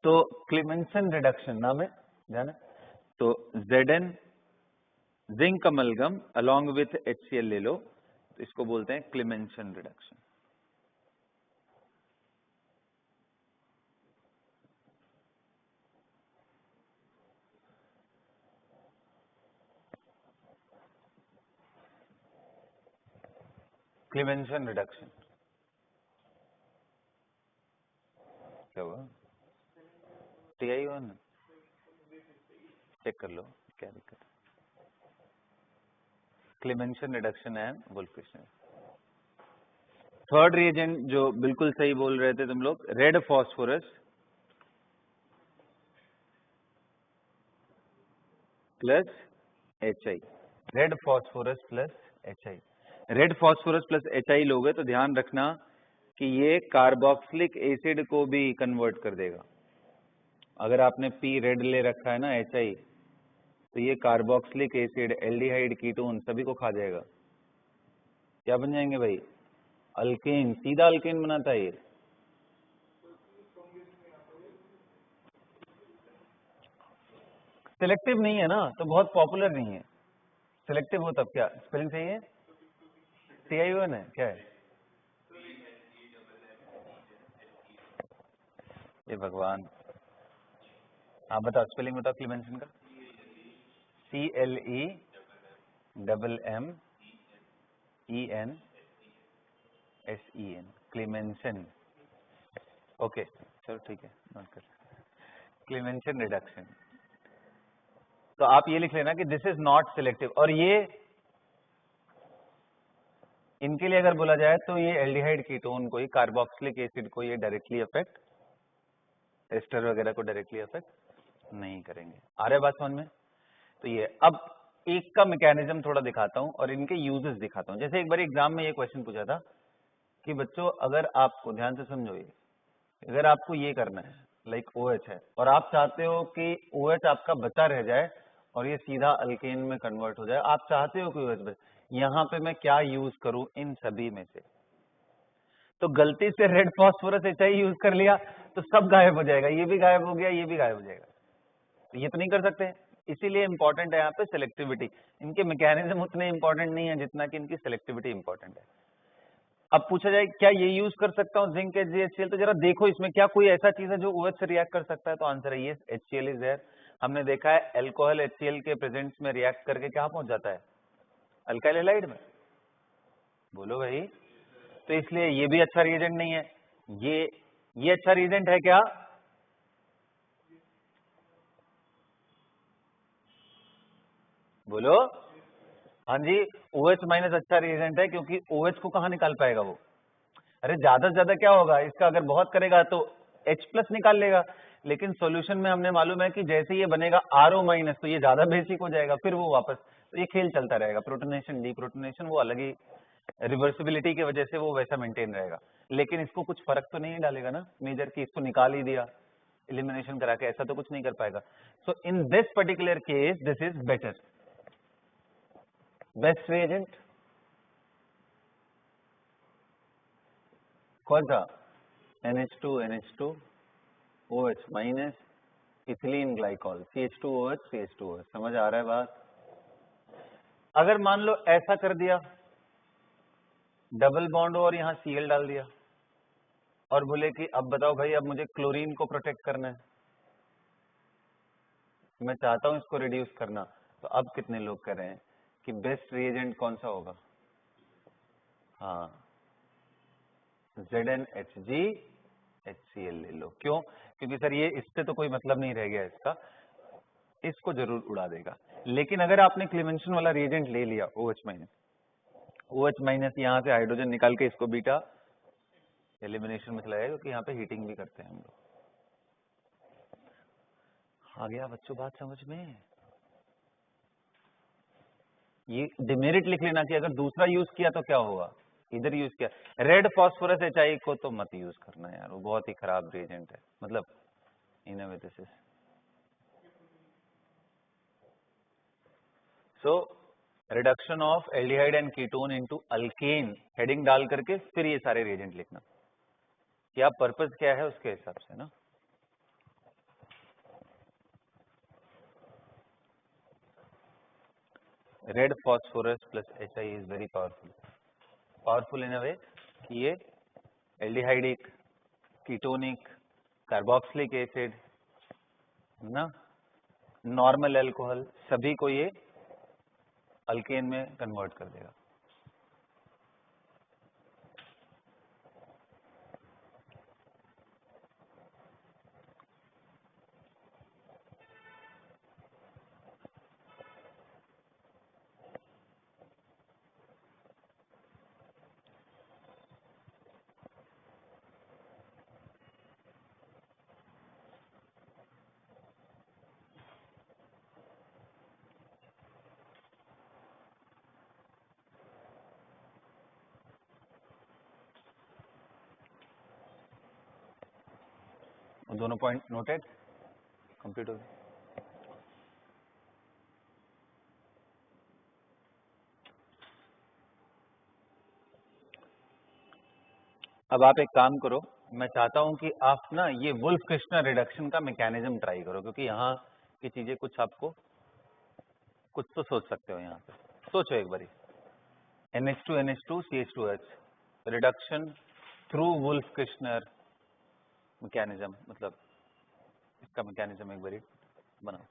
तो क्लेमेंसन रिडक्शन नाम है, ध्यान है। तो Zn zinc amalgam along with HCl ले लो, तो इसको बोलते हैं क्लेमेंसन रिडक्शन। क्लेमेंसन रिडक्शन क्या हुआ? TI हुआ ना, चेक कर लो क्या दिक्कत है। Clemmensen reduction and Wolff Kishner. Third reagent जो बिल्कुल सही बोल रहे थे तुम लोग, red phosphorus plus HI। Red phosphorus plus HI। Red phosphorus plus HI लोगे तो ध्यान रखना कि ये कार्बोक्सिलिक एसिड को भी कन्वर्ट कर देगा। अगर आपने P रेड ले रखा है ना, HI, तो ये कार्बोक्सिलिक एसिड, एल्डिहाइड, कीटोन सभी को खा जाएगा। क्या बन जाएंगे भाई? अल्केन, सीधा अल्केन बनाता है ये। सिलेक्टिव नहीं है ना, तो बहुत पॉपुलर नहीं है। सिलेक्टिव हो तब क्या? स्पेलिंग सही है? CI1 है क्या है? ये भगवान, आप बताओ स्पेलिंग बताओ क्लेमेंसन का। CLEMMENSEN, Clemmensen. ओके चलो ठीक है, नोट कर। Clemmensen reduction. तो आप ये लिख लेना कि दिस इज नॉट सिलेक्टिव। और ये इनके लिए अगर बोला जाए तो ये एल्डिहाइड कीटोन को ही, कार्बोक्सिलिक एसिड को ये डायरेक्टली अफेक्ट, एस्टर वगैरह को डायरेक्टली अफेक्ट नहीं करेंगे। आ रहा है बात समझ में? तो ये अब एक का मैकेनिज्म थोड़ा दिखाता हूं और इनके यूजेस दिखाता हूं। जैसे एक बार एग्जाम में ये क्वेश्चन पूछा था कि बच्चों अगर आपको, ध्यान से समझो, ये अगर आपको ये करना है, लाइक OH है और आप चाहते हो कि OH आपका बचा रह जाए और ये सीधा अल्केन में कन्वर्ट हो जाए, आप चाहते हो कि OH बचे, यहाँ पे मैं क्या यूज करूं इन सभी में से? तो गलती से रेड फॉस्फोरस HI यूज कर लिया तो सब गायब हो जाएगा, ये भी गायब हो गया, ये भी गायब हो जाएगा। तो ये तो नहीं कर सकते, इसीलिए इंपॉर्टेंट है यहाँ पे सिलेक्टिविटी। इनके मैकेनिज्म उतने इंपॉर्टेंट नहीं है जितना कि इनकी सिलेक्टिविटी इंपॉर्टेंट है। अब पूछा जाए क्या ये यूज कर सकता हूँ जिंक HCl, तो जरा देखो इसमें क्या कोई ऐसा चीज है जो OH से रिएक्ट कर सकता है? तो आंसर है ये, HCl इज देयर। हमने देखा है अल्कोहल HCl के प्रेजेंस में रिएक्ट करके क्या पहुंच जाता है? अल्काइल हैलाइड में। बोलो भाई। तो इसलिए ये भी अच्छा रिएजेंट नहीं है। ये अच्छा रिएजेंट है क्या? बोलो। हाँ जी, OH माइनस अच्छा रिएजेंट है क्योंकि OH को कहाँ निकाल पाएगा वो? अरे ज्यादा से ज्यादा क्या होगा इसका, अगर बहुत करेगा तो H प्लस निकाल लेगा, लेकिन सॉल्यूशन में हमने मालूम है कि जैसे ये बनेगा RO माइनस तो ये ज्यादा बेसिक हो जाएगा, फिर वो वापस, तो ये खेल चलता रहेगा। प्रोटोनेशन डीप्रोटोनेशन वो अलग ही, रिवर्सिबिलिटी की वजह से वो वैसा मेंटेन रहेगा, लेकिन इसको कुछ फर्क तो नहीं डालेगा ना मेजर की, इसको निकाल ही दिया एलिमिनेशन करा के, ऐसा तो कुछ नहीं कर पाएगा। So in this particular case this is better, best reagent कौन सा? NH2 OH minus ethylene glycol CH2OH CH2OH। समझ आ रहा है बात? अगर मान लो ऐसा कर दिया, डबल बॉन्ड और यहां Cl डाल दिया, और बोले कि अब बताओ भाई, अब मुझे क्लोरीन को प्रोटेक्ट करना है, मैं चाहता हूं इसको रिड्यूस करना, तो अब कितने लोग कह रहे हैं कि बेस्ट रिएजेंट कौन सा होगा? हाँ, ZnHg HCl ले लो। क्यों? क्योंकि सर ये इससे तो कोई मतलब नहीं रह गया इसका, इसको जरूर उड़ा देगा। लेकिन अगर आपने क्लेमेंशन वाला रिएजेंट ले लिया OH माइनस यहां से हाइड्रोजन निकाल के इसको बीटा एलिमिनेशन में चलाएगा, क्योंकि यहाँ पे हीटिंग भी करते हैं हम लोग। आ गया बच्चों बात समझ में? ये डिमेरिट लिख लेना कि अगर दूसरा यूज किया तो क्या होगा, इधर यूज किया। रेड फास्फोरस HI को तो मत यूज करना यार, वो बहुत ही खराब रिएजेंट है, मतलब in a way this is. So reduction of aldehyde and ketone into alkane heading डाल करके फिर ये सारे रिएजेंट लिखना, क्या पर्पस क्या है उसके हिसाब से ना। Red phosphorus plus HI is very powerful in a way कि ये एल्डिहाइडिक, कीटोनिक, कार्बोक्सिलिक एसिड ना, नॉर्मल अल्कोहल सभी को ये अल्केन में कन्वर्ट कर देगा। दोनों पॉइंट नोटेड, कंप्लीट हो गए। अब आप एक काम करो, मैं चाहता हूं कि आप ना ये वुल्फ क्रिस्टनर रिडक्शन का मैकेनिज्म ट्राई करो, क्योंकि यहाँ की चीजें कुछ आपको कुछ तो सोच सकते हो। यहाँ पे सोचो एक बारी, NH2 CH2H reduction through Wolff Kishner mechanism, मतलब इसका मैकेनिज्म एक बारी बनाओ।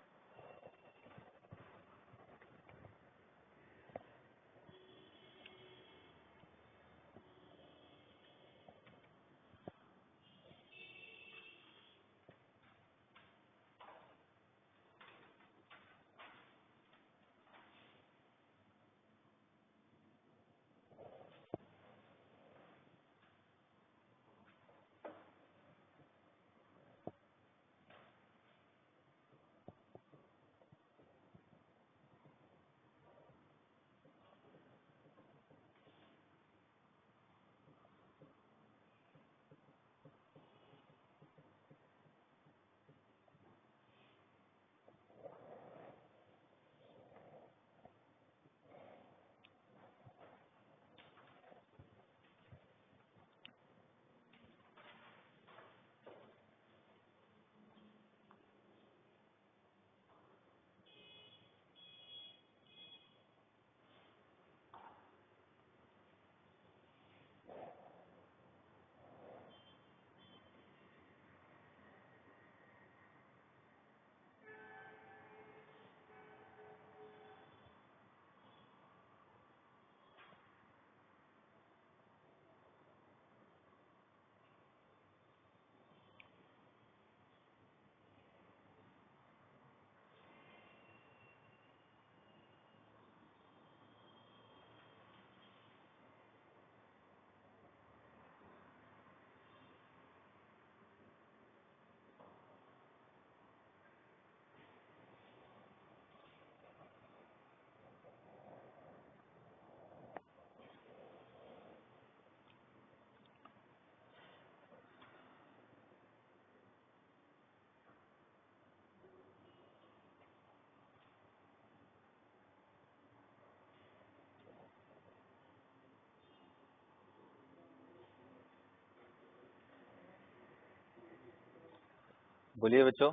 बोलिए बच्चों,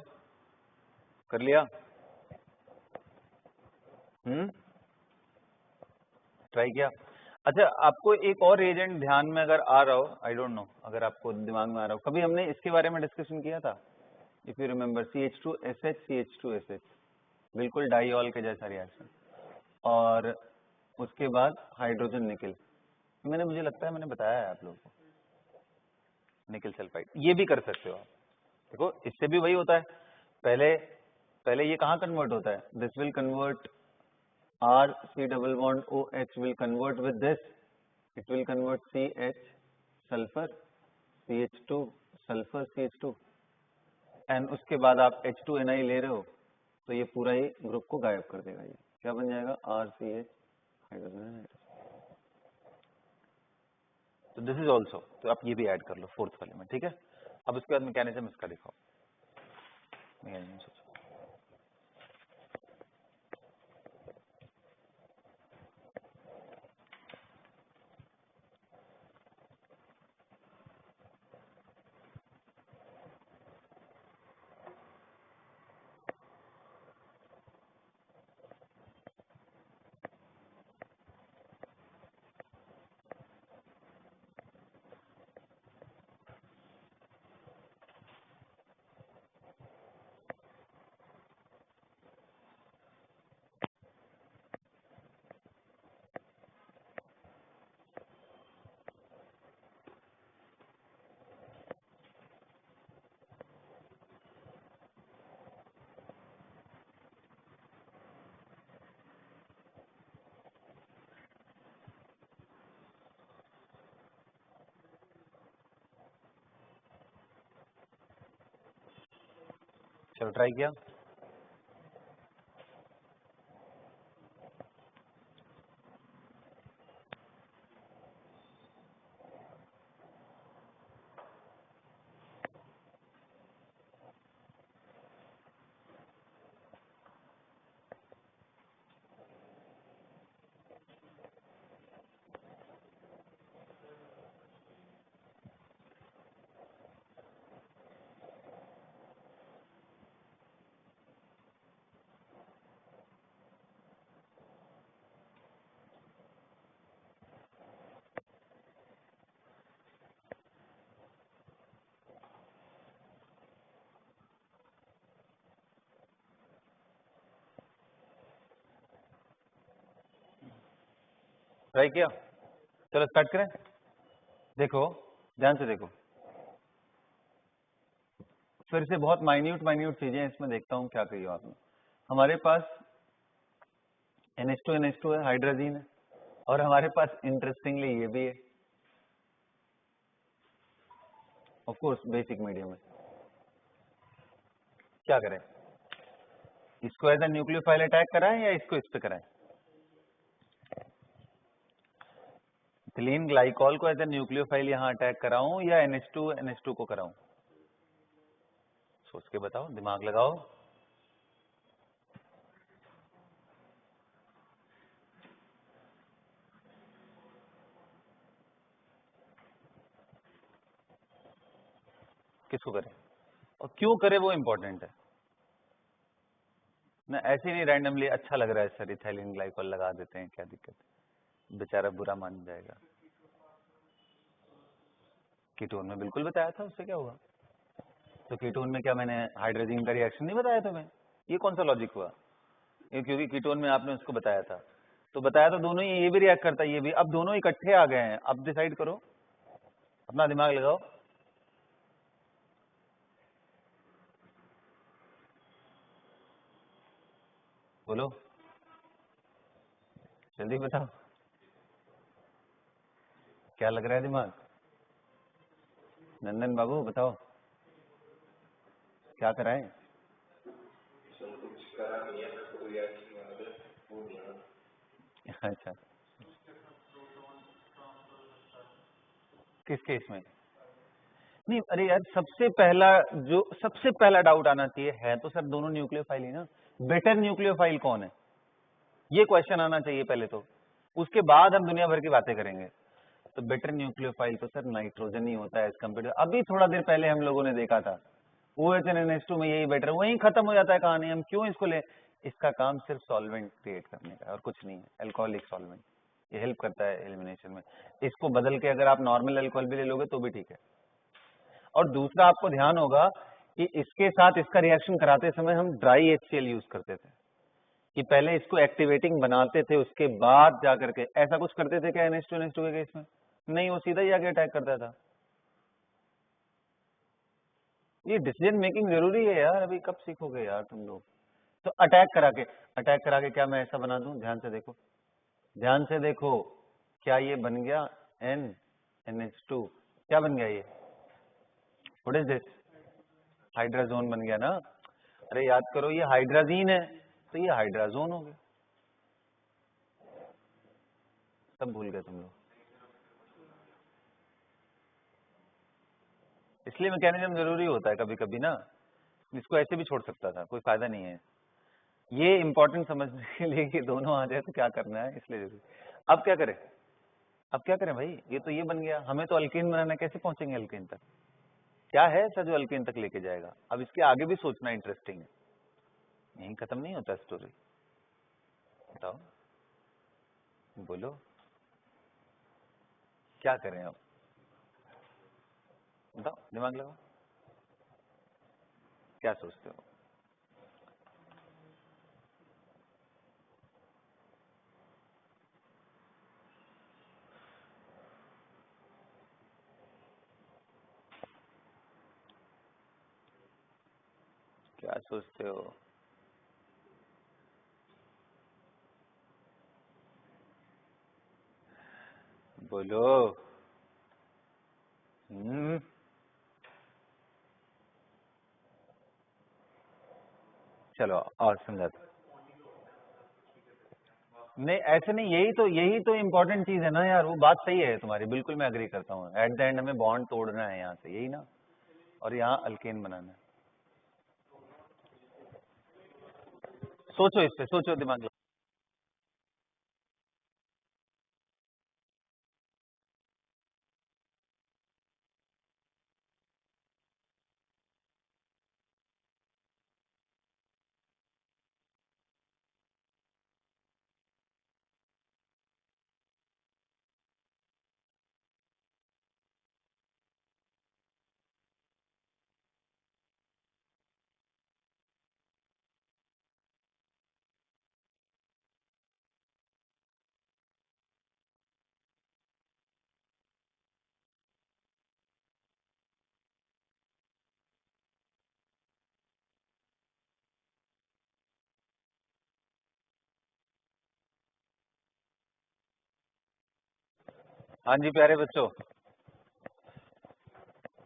कर लिया? ट्राई किया? अच्छा, आपको एक और एजेंट ध्यान में अगर आ रहा हो, आई डोंट नो, अगर आपको दिमाग में आ रहा हो, कभी हमने इसके बारे में डिस्कशन किया था? If you remember, CH2SH CH2SH, बिल्कुल डाइऑल के जैसा रिएक्शन, और उसके बाद हाइड्रोजन निकल। मुझे लगता है मैंने बताया है आप लोगों को, निकल सल्फाइड। ये भी कर सकते हो आप। देखो इससे भी वही होता है, पहले ये कहाँ कन्वर्ट होता है? This will convert, R C double bond OH will convert with this, it will convert CH sulfur CH2 sulfur CH2, and उसके बाद आप H2Ni ले रहे हो तो ये पूरा ही ग्रुप को गायब कर देगा। ये क्या बन जाएगा? RCH hydrogen. तो दिस इज ऑल्सो, तो आप ये भी ऐड कर लो फोर्थ वाले में, ठीक है। अब उसके बाद मैकेनिज्म इसका दिखाओ, मैकेनिज्म सोचो। चलो ट्राई किया? ट्राई किया? चलो स्टार्ट करें। देखो ध्यान से देखो, फिर से बहुत माइन्यूट चीजें इसमें देखता हूँ क्या कही हो आपने। हमारे पास NH2 है, हाइड्रोजन है, और हमारे पास इंटरेस्टिंगली ये भी है, ऑफ कोर्स बेसिक मीडियम है। क्या करें, इसको एज ए न्यूक्लियोफाइल अटैक कराएं या इसको इस पे कराएं? इथिलीन ग्लाइकॉल को एज ए न्यूक्लियोफाइल यहाँ अटैक कराऊं या NH2 को कराऊं? सोच के बताओ, दिमाग लगाओ। किसको करें और क्यों करें वो इंपॉर्टेंट है ना, ऐसे नहीं रैंडमली अच्छा लग रहा है सर इथिलीन ग्लाइकॉल लगा देते हैं, क्या दिक्कत है, बेचारा बुरा मान जाएगा। कीटोन में बिल्कुल बताया था, उससे क्या हुआ? तो कीटोन में क्या मैंने हाइड्रोजन का रिएक्शन नहीं बताया तुम्हें? ये कौन सा लॉजिक हुआ? ये क्योंकि कीटोन में आपने उसको बताया था, तो बताया तो दोनों ही, ये भी रिएक्ट करता है ये भी, अब दोनों इकट्ठे आ गए हैं। अब डिसाइड करो, अपना दिमाग लगाओ। बोलो जल्दी बताओ, क्या लग रहा है दिमाग? नंदन बाबू बताओ क्या कराएं? अच्छा, किस केस में? नहीं अरे यार, सबसे पहला डाउट आना चाहिए है तो सर दोनों न्यूक्लियोफाइल ही ना, बेटर न्यूक्लियोफाइल कौन है, ये क्वेश्चन आना चाहिए पहले तो, उसके बाद हम दुनिया भर की बातें करेंगे। तो बेटर न्यूक्लियोफाइल तो सर नाइट्रोजन ही होता है एज कम्पेयर। अभी थोड़ा देर पहले हम लोगों ने देखा था OHNNH2 में यही बेटर है, वहीं खत्म हो जाता है कहानी। हम क्यों इसको ले, इसका काम सिर्फ सॉल्वेंट क्रिएट करने का है और कुछ नहीं है, अल्कोहलिक सॉल्वेंट। ये हेल्प करता है एलिमिनेशन में। इसको बदल के अगर आप नॉर्मल अल्कोहल भी ले लोगे तो भी ठीक है। और दूसरा आपको ध्यान होगा कि इसके साथ इसका रिएक्शन कराते समय हम ड्राई HCl यूज करते थे, कि पहले इसको एक्टिवेटिंग बनाते थे उसके बाद जाकर के, ऐसा कुछ करते थे क्या NH2NH2 के केस में? नहीं, वो सीधा ही आके अटैक करता था। ये डिसीजन मेकिंग जरूरी है यार, अभी कब सीखोगे यार तुम लोग। तो अटैक करा के क्या मैं ऐसा बना दूं? ध्यान से देखो, ध्यान से देखो, क्या ये बन गया NH2? क्या बन गया ये? What is this? हाइड्राजोन बन गया ना। अरे याद करो, ये हाइड्राजीन है तो ये हाइड्राजोन हो गया। सब भूल गए तुम लोग। इसलिए मैकेनिज्म जरूरी होता है कभी कभी ना, इसको ऐसे भी छोड़ सकता था, कोई फायदा नहीं है। ये इंपॉर्टेंट समझने के लिए कि दोनों आ जाए तो क्या करना है, इसलिए जरूरी। अब क्या करें, अब क्या करें भाई, ये तो ये बन गया, हमें तो अल्कीन बनाना, कैसे पहुंचेंगे अल्कीन तक? क्या है ऐसा जो अल्कीन तक लेके जाएगा? अब इसके आगे भी सोचना इंटरेस्टिंग है, यहीं खत्म नहीं होता स्टोरी। बताओ, बोलो क्या करें अब, बताओ, दिमाग लगाओ, क्या सोचते हो? क्या सोचते हो? बोलो। चलो और समझाते। नहीं ऐसे नहीं, यही तो इम्पोर्टेंट चीज है ना यार, वो बात सही है तुम्हारी, बिल्कुल मैं अग्री करता हूँ। एट द एंड हमें बॉन्ड तोड़ना है यहाँ से, यही ना, और यहाँ अल्केन बनाना है। सोचो, इस पे सोचो, दिमाग लगाओ। हाँ जी प्यारे बच्चों,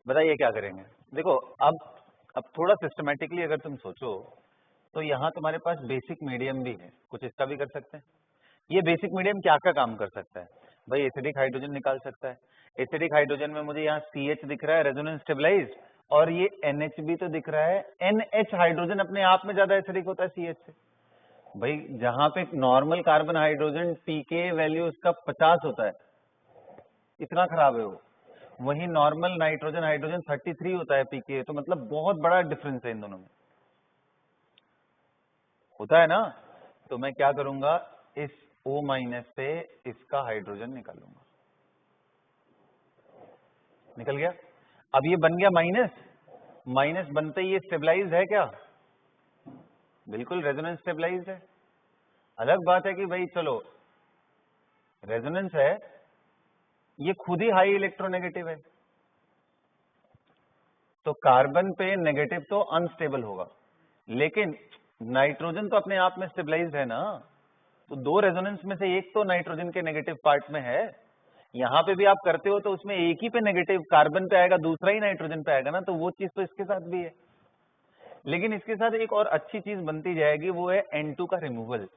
बताइए क्या करेंगे। देखो अब थोड़ा सिस्टमेटिकली अगर तुम सोचो तो यहाँ तुम्हारे पास बेसिक मीडियम भी है, कुछ इसका भी कर सकते हैं। ये बेसिक मीडियम क्या क्या काम कर सकता है भाई? एसिडिक हाइड्रोजन निकाल सकता है। एसिडिक हाइड्रोजन में मुझे यहाँ CH दिख रहा है, रेजोनेंस स्टेबलाइज, और ये NH भी तो दिख रहा है। NH हाइड्रोजन अपने आप में ज्यादा एसिडिक होता है CH से। भाई जहां पे normal carbon hydrogen pK value उसका 50 होता है, इतना खराब है वो, वही नॉर्मल नाइट्रोजन हाइड्रोजन 33 होता है pK, तो मतलब बहुत बड़ा डिफरेंस है इन दोनों में, होता है ना। तो मैं क्या करूंगा, इस O- से इसका हाइड्रोजन निकालूंगा, निकल गया। अब ये बन गया माइनस, माइनस बनते ही ये स्टेबलाइज है क्या? बिल्कुल रेजोनेंस स्टेबलाइज है। अलग बात है कि भाई चलो रेजोनेंस है, ये खुद ही हाई इलेक्ट्रोनेगेटिव है, तो कार्बन पे नेगेटिव तो अनस्टेबल होगा, लेकिन नाइट्रोजन तो अपने आप में स्टेबलाइज्ड है ना, तो दो रेजोनेंस में से एक तो नाइट्रोजन के नेगेटिव पार्ट में है। यहाँ पे भी आप करते हो तो उसमें एक ही पे नेगेटिव कार्बन पे आएगा, दूसरा ही नाइट्रोजन पे आएगा ना, तो वो चीज तो इसके साथ भी है। लेकिन इसके साथ एक और अच्छी चीज बनती जाएगी, वो है N2 का रिमूवल,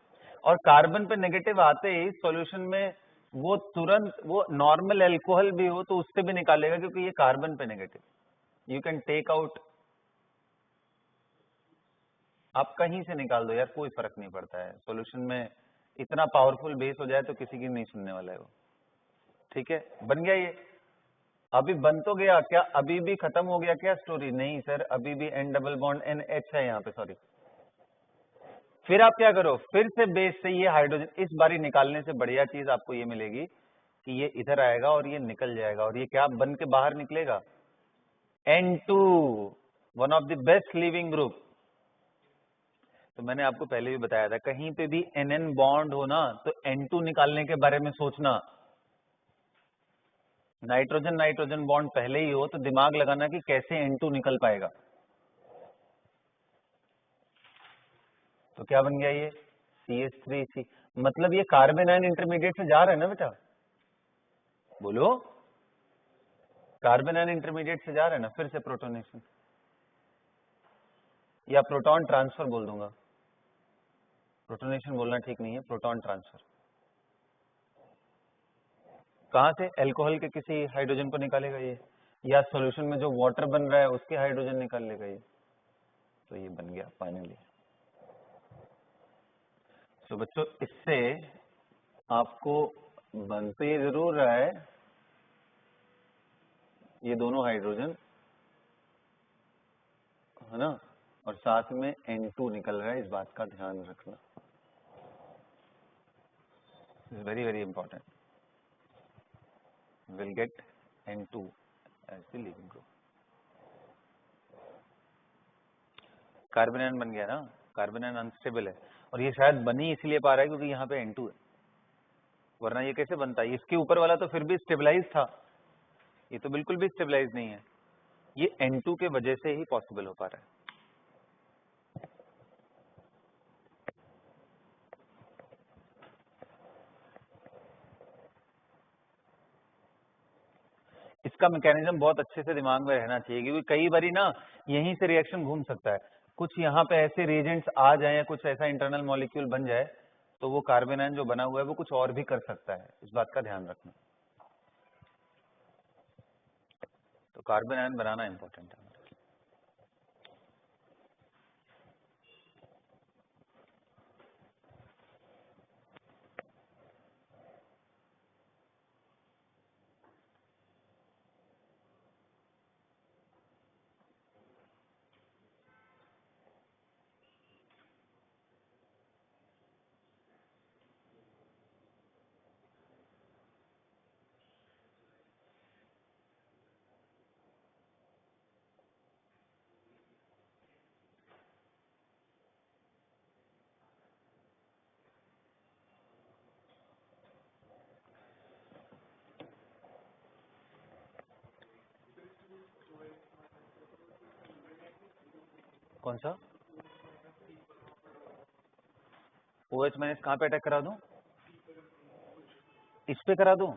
और कार्बन पे नेगेटिव आते ही सॉल्यूशन में वो तुरंत, वो नॉर्मल एल्कोहल भी हो तो उससे भी निकालेगा, क्योंकि ये कार्बन पे negative, you can take out, आप कहीं से निकाल दो यार, कोई फर्क नहीं पड़ता है सॉल्यूशन में। इतना पावरफुल बेस हो जाए तो किसी की नहीं सुनने वाला है वो। ठीक है, बन गया ये। अभी बन तो गया क्या, अभी भी खत्म हो गया क्या स्टोरी? नहीं सर, अभी भी N डबल बॉन्ड NH है यहाँ पे, सॉरी। फिर आप क्या करो, फिर से बेस से ये हाइड्रोजन, इस बारी निकालने से बढ़िया चीज आपको ये मिलेगी कि ये इधर आएगा और ये निकल जाएगा, और ये क्या बन के बाहर निकलेगा? N2, one of the best leaving group. तो मैंने आपको पहले भी बताया था, कहीं पे भी NN बॉन्ड हो ना तो N2 निकालने के बारे में सोचना। नाइट्रोजन नाइट्रोजन बॉन्ड पहले ही हो तो दिमाग लगाना कि कैसे N2 निकल पाएगा। तो क्या बन गया ये CH3C, मतलब ये कार्बन आयन इंटरमीडिएट से जा रहा है ना बेटा, बोलो, कार्बन आयन इंटरमीडिएट से जा रहा है ना। फिर से प्रोटोनेशन या प्रोटॉन ट्रांसफर बोल दूंगा, प्रोटोनेशन बोलना ठीक नहीं है, प्रोटॉन ट्रांसफर। कहां से? अल्कोहल के किसी हाइड्रोजन को निकालेगा ये, या सॉल्यूशन में जो वाटर बन रहा है उसके हाइड्रोजन निकाल लेगा ये। तो ये बन गया फाइनली। तो बच्चों इससे आपको बन तो ये जरूर रहा है ये दोनों हाइड्रोजन, है ना, और साथ में N2 निकल रहा है, इस बात का ध्यान रखना, is very very important. Will get N2 as the leaving group. Carbon ion बन गया ना, कार्बन आयन अनस्टेबल है, और ये शायद बनी इसलिए पा रहा है क्योंकि यहाँ पे N2 है, वरना ये कैसे बनता है? इसके ऊपर वाला तो फिर भी स्टेबलाइज था, ये तो बिल्कुल भी स्टेबलाइज नहीं है, ये N2 के वजह से ही पॉसिबल हो पा रहा है। इसका मैकेनिज्म बहुत अच्छे से दिमाग में रहना चाहिए, क्योंकि कई बारी ना यहीं से रिएक्शन घूम सकता है, कुछ यहाँ पे ऐसे रिएजेंट्स आ जाए या कुछ ऐसा इंटरनल मॉलिक्यूल बन जाए तो वो कार्बन आयन जो बना हुआ है वो कुछ और भी कर सकता है, इस बात का ध्यान रखना। तो कार्बन आयन बनाना इंपॉर्टेंट है। कौन सा OH माइनस कहाँ पे अटैक करा दूं? इस पे करा दूं,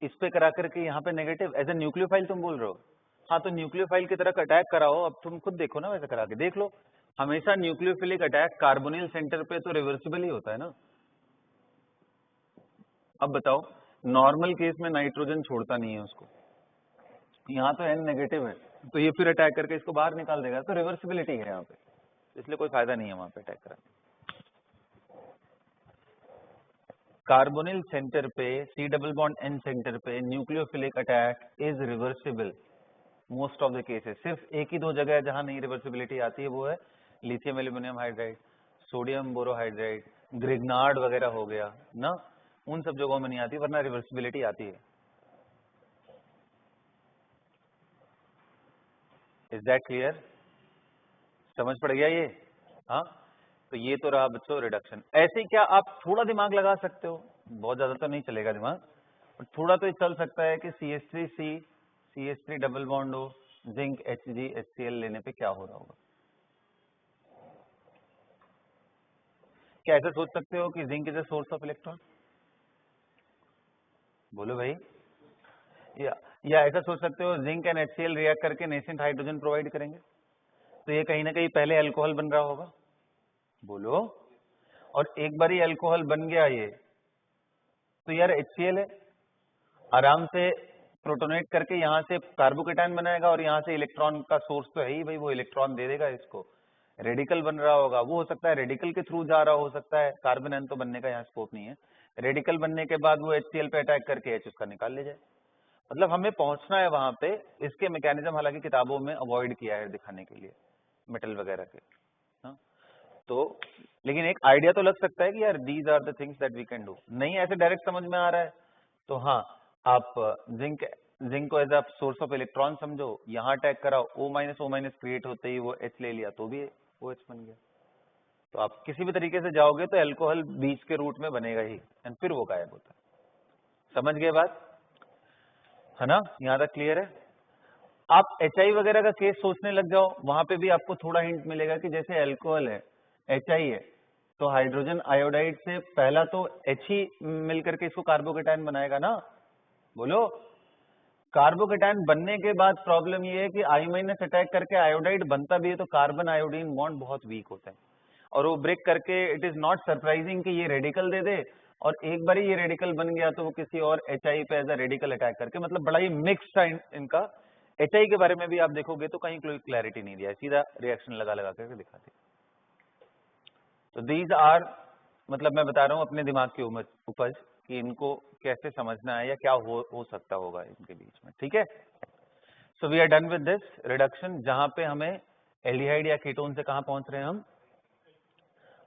इस पे करा करके यहाँ पे नेगेटिव एज ए न्यूक्लियोफाइल तुम बोल रहे हो? हाँ, तो न्यूक्लियोफाइल की तरह अटैक कराओ, अब तुम खुद देखो ना, वैसे करा के देख लो। हमेशा न्यूक्लियोफिलिक अटैक कार्बोनिल सेंटर पे तो रिवर्सिबल ही होता है ना। अब बताओ, नॉर्मल केस में नाइट्रोजन छोड़ता नहीं है उसको, यहाँ तो N नेगेटिव है, तो ये फिर अटैक करके इसको बाहर निकाल देगा, तो रिवर्सिबिलिटी है यहाँ पे, इसलिए कोई फायदा नहीं है वहां पे अटैक कराने। कार्बोनिल सेंटर पे C double bond N centre पे nucleophilic attack is reversible most of the cases. सिर्फ एक ही दो जगह है जहां नहीं रिवर्सिबिलिटी आती है, वो है lithium aluminium hydride, sodium borohydride, Grignard वगैरह हो गया ना, उन सब जगहों में नहीं आती, वरना रिवर्सिबिलिटी आती है। Is that clear? समझ पड़ गया ये? हाँ, तो ये तो रहा बच्चों रिडक्शन। ऐसे ही क्या आप थोड़ा दिमाग लगा सकते हो, बहुत ज्यादा तो नहीं चलेगा दिमाग, पर थोड़ा तो ये चल सकता है कि CH3C CH3 डबल बॉन्ड हो, जिंक HgHCl लेने पे क्या हो रहा होगा। क्या ऐसा सोच सकते हो कि zinc is a source of electron? बोलो भाई। या ऐसा सोच सकते हो जिंक एंड HCl रिएक्ट करके नेसेंट हाइड्रोजन प्रोवाइड करेंगे, तो ये कहीं ना कहीं पहले अल्कोहल बन रहा होगा, बोलो, और एक बार ही अल्कोहल बन गया ये, तो यार HCl है, आराम से प्रोटोनेट करके यहाँ से कार्बोकेटायन बनाएगा, और यहाँ से इलेक्ट्रॉन का सोर्स तो है ही भाई, वो इलेक्ट्रॉन दे देगा इसको, रेडिकल बन रहा होगा, वो हो सकता है रेडिकल के थ्रू जा रहा हो सकता है, कार्बन आयन तो बनने का यहाँ स्कोप नहीं है, रेडिकल बनने के बाद वो HCl पे अटैक करके H उसका निकाल ले जाए। मतलब हमें पहुंचना है वहां पे, इसके मैकेनिज्म हालांकि किताबों में अवॉइड किया है दिखाने के लिए मेटल वगैरह के। हाँ? तो लेकिन एक आइडिया तो लग सकता है कि यार these are the things that we can do. नहीं ऐसे डायरेक्ट समझ में आ रहा है तो हाँ, आप जिंक को as a source of electron समझो, यहाँ अटैक कराओ, O- क्रिएट होते ही वो H ले लिया तो भी OH बन गया। तो आप किसी भी तरीके से जाओगे तो अल्कोहल बीच के रूट में बनेगा ही, एंड फिर वो गायब होता है। समझ गए बात, है ना? यहाँ तक क्लियर है? आप HI वगैरह का केस सोचने लग जाओ, वहां पे भी आपको थोड़ा हिंट मिलेगा कि जैसे अल्कोहल है, HI है, तो हाइड्रोजन आयोडाइड से पहला तो H ही मिलकर के इसको कार्बोकेटायन बनाएगा ना। बोलो, कार्बोकेटायन बनने के बाद प्रॉब्लम ये है कि I- अटैक करके आयोडाइड बनता भी है तो कार्बन आयोडीन बॉन्ड बहुत वीक होते हैं, और वो ब्रेक करके इट इज नॉट सरप्राइजिंग कि ये रेडिकल दे दे, और एक बार ये रेडिकल बन गया तो वो किसी और HI पे एज अ रेडिकल अटैक करके, मतलब बड़ा ही मिक्स था इनका। HI के बारे में भी आप देखोगे तो कहीं कोई क्लैरिटी नहीं दिया, सीधा रिएक्शन लगा लगा करके दिखाते। तो दीज आर, मतलब मैं बता रहा हूँ अपने दिमाग की उपज कि इनको कैसे समझना है या क्या हो सकता होगा इनके बीच में। ठीक है, so we are done with this reduction, जहां पे हमें एल्डिहाइड या कीटोन से कहां पहुंच रहे हैं हम।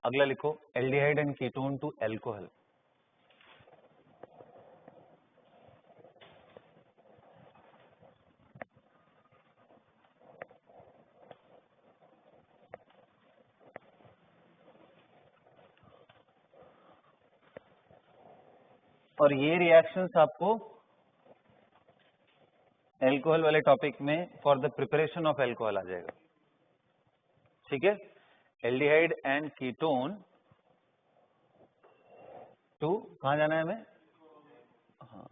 अगला लिखो, aldehyde and ketone to alcohol. और ये रिएक्शंस आपको एल्कोहल वाले टॉपिक में for the preparation of alcohol आ जाएगा। ठीक है, एल्डिहाइड एंड कीटोन टू कहां जाना है हमें? हाँ,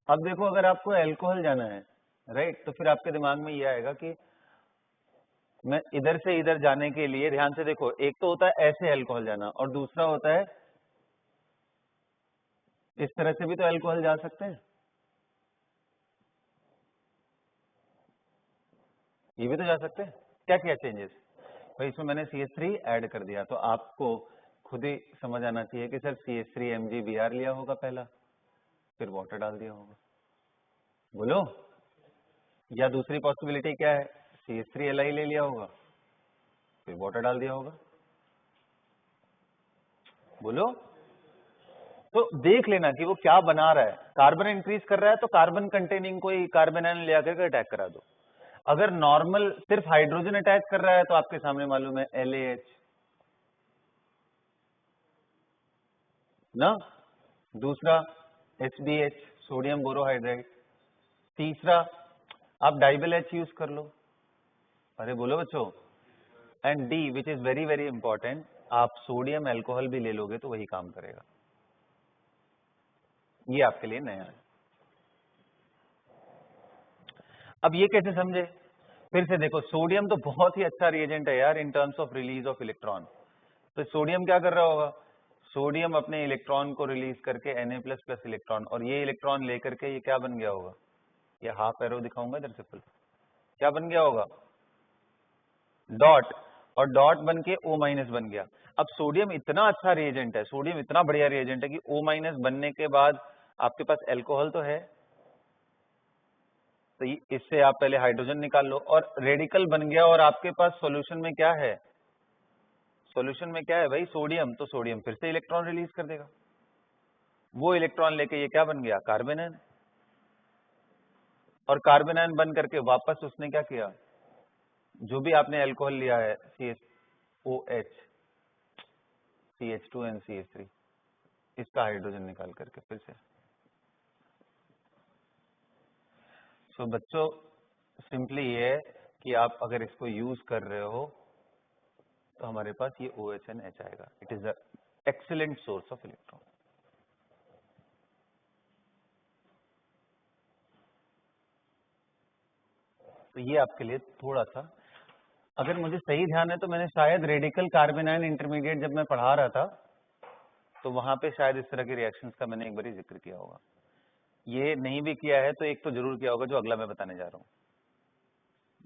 अब देखो अगर आपको एल्कोहल जाना है राइट, तो फिर आपके दिमाग में ये आएगा कि मैं इधर से इधर जाने के लिए, ध्यान से देखो, एक तो होता है ऐसे एल्कोहल जाना, और दूसरा होता है इस तरह से भी तो एल्कोहल जा सकते हैं, ये भी तो जा सकते हैं। क्या किया चेंजेस भाई, इसमें मैंने CH3 ऐड कर दिया, तो आपको खुद ही समझ आना चाहिए कि सर CH3 MgBr लिया होगा पहला, फिर वाटर डाल दिया होगा। बोलो, या दूसरी पॉसिबिलिटी क्या है, CH3 Li ले लिया होगा, फिर वाटर डाल दिया होगा। बोलो, तो देख लेना कि वो क्या बना रहा है। कार्बन इंक्रीज कर रहा है तो कार्बन कंटेनिंग कोई कार्बन आयन ले आकर के अटैक करा दो। अगर नॉर्मल सिर्फ हाइड्रोजन अटैक कर रहा है तो आपके सामने मालूम है LAH ना, दूसरा HBH सोडियम बोरोहाइड्राइड, तीसरा आप डाइबल H यूज कर लो। अरे बोलो बच्चों, and D which is very very important, आप सोडियम अल्कोहल भी ले लोगे तो वही काम करेगा। ये आपके लिए नया है। अब ये कैसे समझे, फिर से देखो, सोडियम तो बहुत ही अच्छा रिएजेंट है यार in terms of release of electron. तो सोडियम क्या कर रहा होगा, सोडियम अपने इलेक्ट्रॉन को रिलीज करके Na++ इलेक्ट्रॉन, और ये इलेक्ट्रॉन लेकर के ये क्या बन गया होगा, ये हाफ एरो दिखाऊंगा इधर से फुल, क्या बन गया होगा, डॉट, और डॉट बन के O- बन गया। अब सोडियम इतना अच्छा रिएजेंट है, सोडियम इतना बढ़िया रिएजेंट है कि O- बनने के बाद आपके पास अल्कोहल तो है, तो इससे आप पहले हाइड्रोजन निकाल लो और रेडिकल बन गया, और आपके पास सॉल्यूशन में क्या है, सॉल्यूशन में क्या है भाई, सोडियम, तो सोडियम फिर से इलेक्ट्रॉन रिलीज कर देगा, वो इलेक्ट्रॉन लेके ये क्या बन गया, कार्बन आयन, और कार्बन आयन बन करके वापस उसने क्या किया, जो भी आपने अल्कोहल लिया है CHOH CH2 and CH3, इसका हाइड्रोजन निकाल करके फिर से। सो बच्चों सिंपली ये है कि आप अगर इसको यूज कर रहे हो तो हमारे पास ये OH and H आएगा। It is a excellent source of electron. तो ये आपके लिए थोड़ा सा, अगर मुझे सही ध्यान है तो मैंने शायद रेडिकल कार्बन आयन इंटरमीडिएट जब मैं पढ़ा रहा था तो वहां पे शायद इस तरह के रिएक्शंस का मैंने एक बार जिक्र किया होगा। ये नहीं भी किया है तो एक तो जरूर किया होगा जो अगला मैं बताने जा रहा हूँ,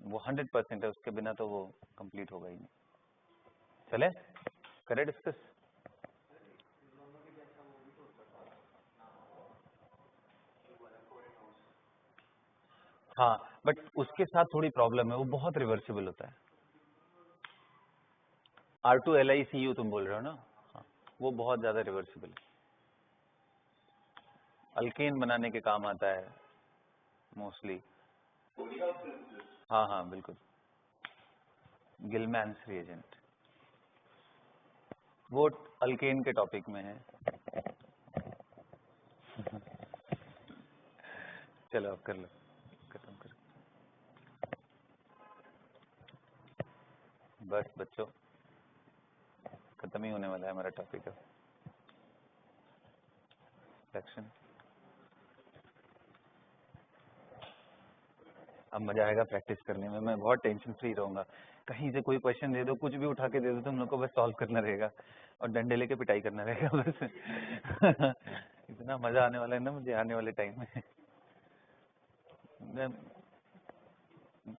वो 100% है, उसके बिना तो वो कंप्लीट होगा ही नहीं। चले करें डिस्कस। हाँ, बट उसके साथ थोड़ी प्रॉब्लम है, वो बहुत रिवर्सिबल होता है। R2LiCu तुम बोल रहे हो ना? हाँ, वो बहुत ज्यादा रिवर्सिबल है, अल्केन बनाने के काम आता है मोस्टली। हाँ हाँ बिल्कुल, गिलमैन्स रिएजेंट, वो अल्केन के टॉपिक में है। चलो अब कर लो, खत्म कर। बस बच्चों, खत्म ही होने वाला है हमारा टॉपिक अब, सेक्शन। अब मजा आएगा प्रैक्टिस करने में, मैं बहुत टेंशन फ्री रहूंगा। कहीं से कोई क्वेश्चन दे दो, कुछ भी उठा के दे दो, तुम लोग को बस सॉल्व करना रहेगा और डंडे लेके पिटाई करना रहेगा बस। इतना मजा आने वाला है ना मुझे आने वाले टाइम में।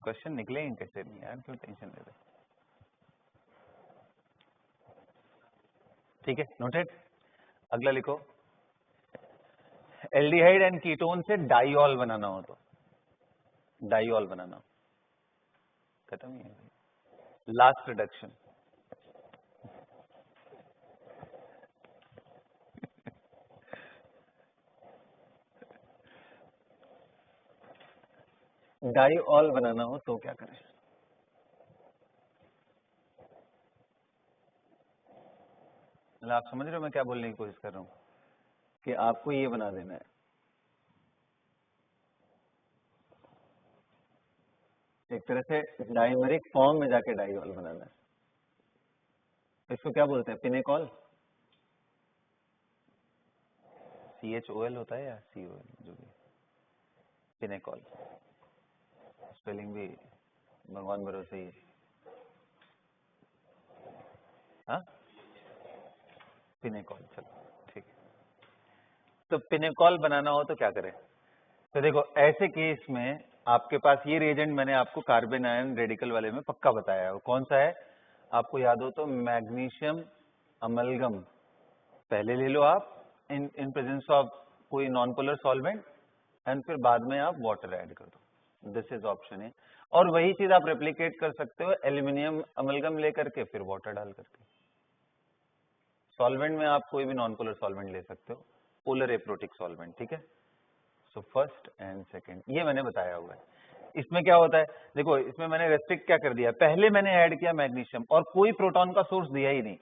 क्वेश्चन निकलेंगे कैसे नहीं यार, क्यों टेंशन ले रहे? ठीक है, नोटेड। अगला लिखो, एल्डिहाइड एंड कीटोन से डाइऑल बनाना हो तो, डाइऑल बनाना, खत्म ही है, लास्ट रिडक्शन। डाइऑल बनाना हो तो क्या करें? मतलब आप समझ रहे हो मैं क्या बोलने की कोशिश कर रहा हूँ, कि आपको ये बना देना है, एक तरह से डाइमरिक फॉर्म में जाके डाइऑल बनाना है। इसको क्या बोलते हैं, पिनेकॉल? CHOL होता है या COL, जो भी, पिनेकॉल। स्पेलिंग भी भगवान भरोसे ही है। हाँ, पिनेकॉल, चलो ठीक है। तो पिनेकॉल बनाना हो तो क्या करें? तो देखो ऐसे केस में आपके पास ये रिएजेंट मैंने आपको कार्बन आयन रेडिकल वाले में पक्का बताया है, वो कौन सा है आपको याद हो तो, मैग्नीशियम अमलगम पहले ले लो आप, इन प्रेजेंस ऑफ कोई नॉन पोलर सॉल्वेंट, एंड फिर बाद में आप वाटर ऐड कर दो, दिस इज ऑप्शन है। और वही चीज आप रेप्लिकेट कर सकते हो एल्यूमिनियम अमलगम लेकर के फिर वाटर डाल करके। सॉल्वेंट में आप कोई भी नॉन पोलर सॉल्वेंट ले सकते हो, पोलर एप्रोटिक सॉल्वेंट, ठीक है। सो फर्स्ट एंड सेकंड ये मैंने बताया हुआ है। इसमें क्या होता है, देखो इसमें मैंने रेस्ट्रिक्ट क्या कर दिया, पहले मैंने ऐड किया मैग्नीशियम और कोई प्रोटॉन का सोर्स दिया ही नहीं।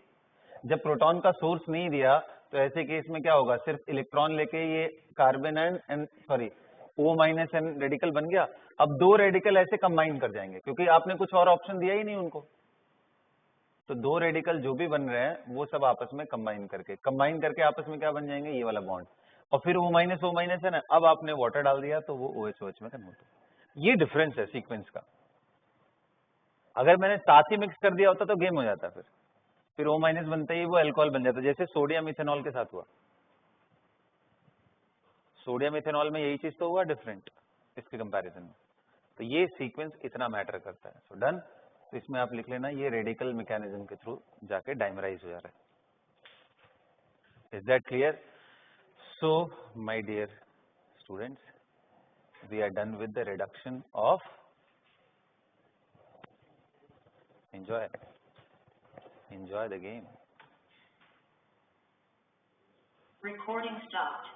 जब प्रोटॉन का सोर्स नहीं दिया तो ऐसे केस में क्या होगा, सिर्फ इलेक्ट्रॉन लेके ये carbon and sorry O minus N radical बन गया। अब दो रेडिकल ऐसे कंबाइन कर जाएंगे क्योंकि आपने कुछ और ऑप्शन दिया ही नहीं उनको, तो दो रेडिकल जो भी बन रहे हैं वो सब आपस में कंबाइन करके आपस में क्या बन जाएंगे, ये वाला बॉन्ड, और फिर O माइनस है ना, अब आपने वाटर डाल दिया तो वो OH में कन्वर्ट हो। ये डिफरेंस है सीक्वेंस का। अगर मैंने साथ ही मिक्स कर दिया होता तो गेम हो जाता, फिर O माइनस बनते ही वो अल्कोहल बन जाता, जैसे सोडियम इथेनॉल के साथ हुआ। सोडियम इथेनॉल में यही चीज तो हुआ डिफरेंट इसके कंपैरिजन में, तो ये सीक्वेंस इतना मैटर करता है। So done. तो इसमें आप लिख लेना ये रेडिकल मैकेनिज्म के थ्रू जाके डाइमराइज हो जा रहा है। Is that clear? So my dear students, we are done with the reduction of, enjoy the game. Recording stopped.